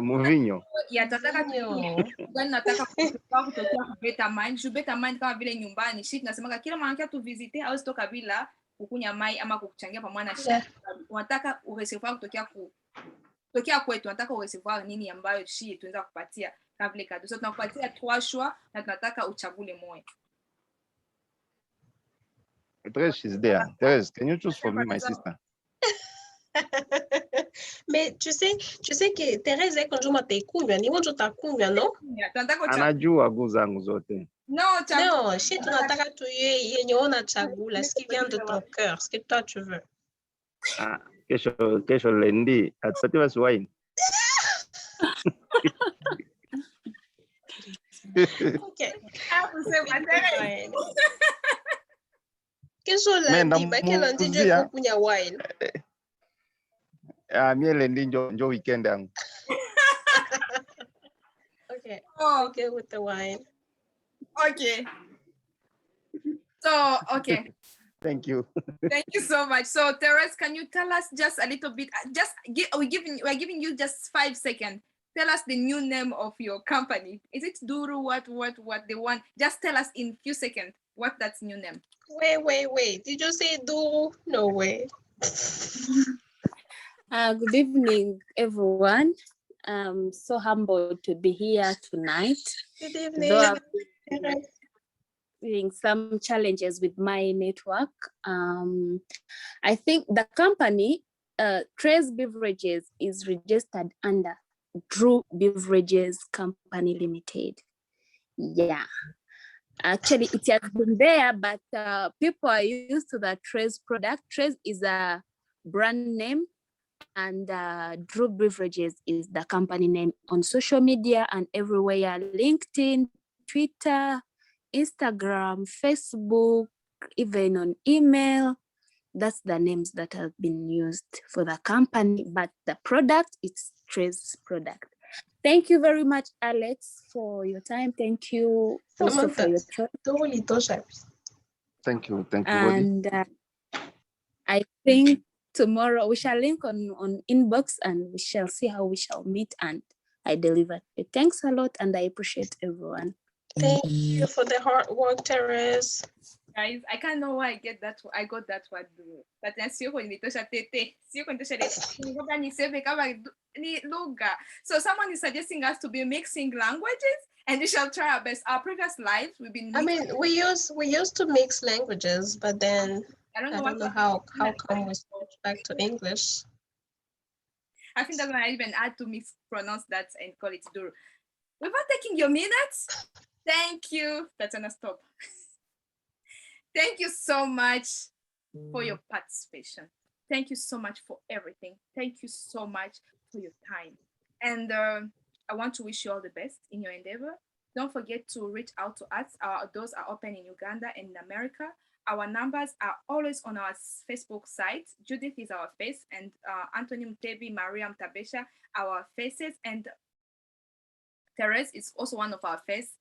Movinho. Yeah, tataka Muvinho. gani nataka kutokea kwa Better Mind. Juu Better Mind kama vile nyumbani, shit nasemaka kila mwanamke tu visite au sitoka bila kukunya mai ama kukuchangia pamoja na shit. Yeah. Unataka urecevoir kutokea kwetu, unataka urecevoir nini ambayo shi tunaweza kupatia kama vile kado. So tunakupatia 3 choix na tunataka uchagule moja. Therese, she's there. Therese, can you choose for me, my sister? Mais tu sais que Thérèse iko njuma taikunywa, ni wewe utakunywa, no? Tunataka Anajua guu zangu zote. Non, shi tunataka tu yenye unachagula, ce qui vient de ton cœur, ce que toi tu veux. Kesho lendi atupatie basi wine. Okay. Wine. Kesho lendi, bakela ndije kukunya wine. Mie lendi njo weekend yangu. Okay. Oh. Okay with the wine. Okay. So, okay. Thank you. Thank you so much. So, Therese, can you tell us just a little bit? We're giving you just 5 seconds. Tell us the new name of your company. Is it Duru? What they want? Just tell us in few seconds what that's new name. Wait. Did you say Duru? No way. Good evening, everyone. I'm so humbled to be here tonight. Good evening. Though I'm having some challenges with my network. I think the company, Trace Beverages, is registered under Drew Beverages Company Limited. Yeah. Actually, it has been there, but people are used to the Trace product. Trace is a brand name, and Drew Beverages is the company name on social media and everywhere: LinkedIn, Twitter, Instagram, Facebook, even on email. That's the names that have been used for the company, but the product, it's Trace product. Thank you very much, Alex, for your time. Thank you also for your choice. Thank you. And I think tomorrow we shall link on inbox and we shall see how we shall meet and I deliver. Thanks a lot and I appreciate everyone. Thank you for the hard work, Therese. Guys, I can't know why I got that word. But so someone is suggesting us to be mixing languages and we shall try our best. Our previous lives we've been we used to mix languages, but then I don't know how come we switched back to English. I think that's when I even had to mispronounce that and call it Duru. Without taking your minutes, thank you. That's gonna stop. Thank you so much for your participation. Thank you so much for everything. Thank you so much for your time. And I want to wish you all the best in your endeavor. Don't forget to reach out to us. Our doors are open in Uganda and in America. Our numbers are always on our Facebook site. Judith is our face, and Anthony Mutebi, Maria Mtabesha, our faces, and Therese is also one of our faces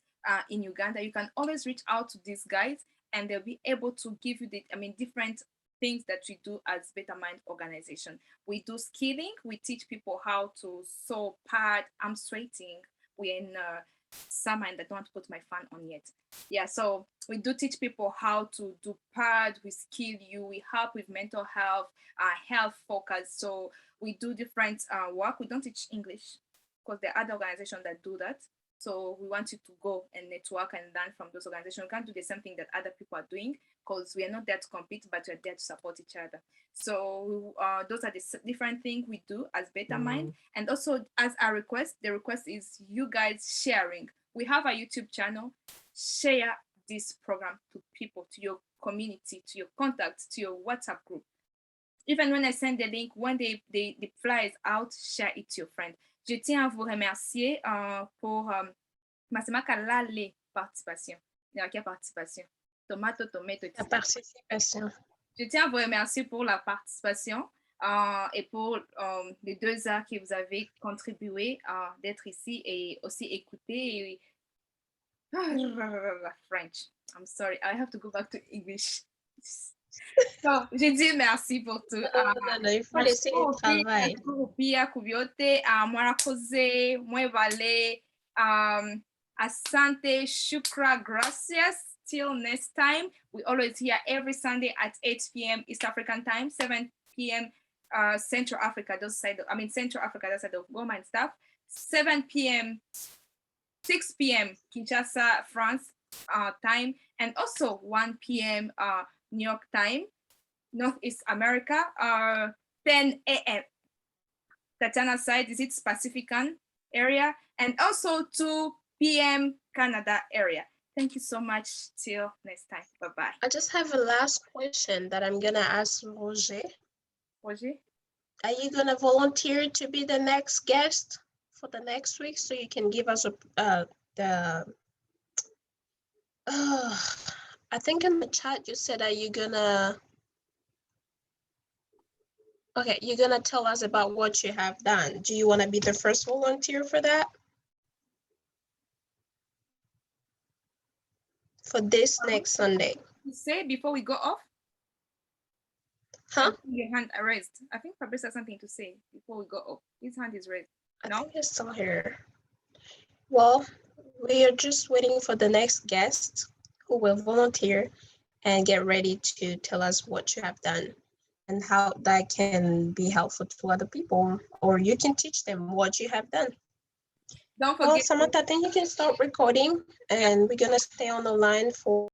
in Uganda. You can always reach out to these guys and they'll be able to give you different things that we do as Better Mind organization. We do skilling. We teach people how to sew pad. I'm sweating. We're in summer and I don't want to put my fan on yet. Yeah, so we do teach people how to do pad. We skill you. We help with mental health, health focus. So we do different work. We don't teach English because there are other organizations that do that. So we want you to go and network and learn from those organizations. We can't do the same thing that other people are doing because we are not there to compete, but we're there to support each other. So those are the different things we do as Better Mind. And also as a request, the request is you guys sharing. We have a YouTube channel. Share this program to people, to your community, to your contacts, to your WhatsApp group. even when I send the link, when the flyer is out, share it to your friend. Je tiens à vous remercier pour la participation. La participation. Tomato. La participation. Je tiens à vous remercier pour la participation et pour les 2 heures que vous avez contribué d'être ici et aussi écouter. French. I'm sorry, I have to go back to English. So, j'ai dit merci pour tout. Non, il faut laisser le travail. Pia Kubiote, Mwarakoze, Mwevale, Asante, Shukra, gracias. Till next time. We always here every Sunday at 8 p.m. East African time, 7 p.m. Central Africa, Central Africa, that side of Goma and stuff. 7 p.m. 6 p.m. Kinshasa, France time, and also 1 p.m. New York time, Northeast America, 10 a.m. Tatiana side, is it Pacifican area, and also 2 p.m. Canada area. Thank you so much. Till next time. Bye-bye. I just have a last question that I'm going to ask Roger. Roger? Are you going to volunteer to be the next guest for the next week so you can give us I think in the chat you said, are you gonna, okay, you're gonna tell us about what you have done. Do you want to be the first volunteer for that? For this next Sunday? You say before we go off? Huh? Your hand raised. I think Fabrice has something to say before we go off. His hand is raised. I think it's still here. Well, we are just waiting for the next guest who will volunteer and get ready to tell us what you have done and how that can be helpful to other people, or you can teach them what you have done. Don't forget. Well, Samantha, I think you can start recording and we're gonna stay on the line for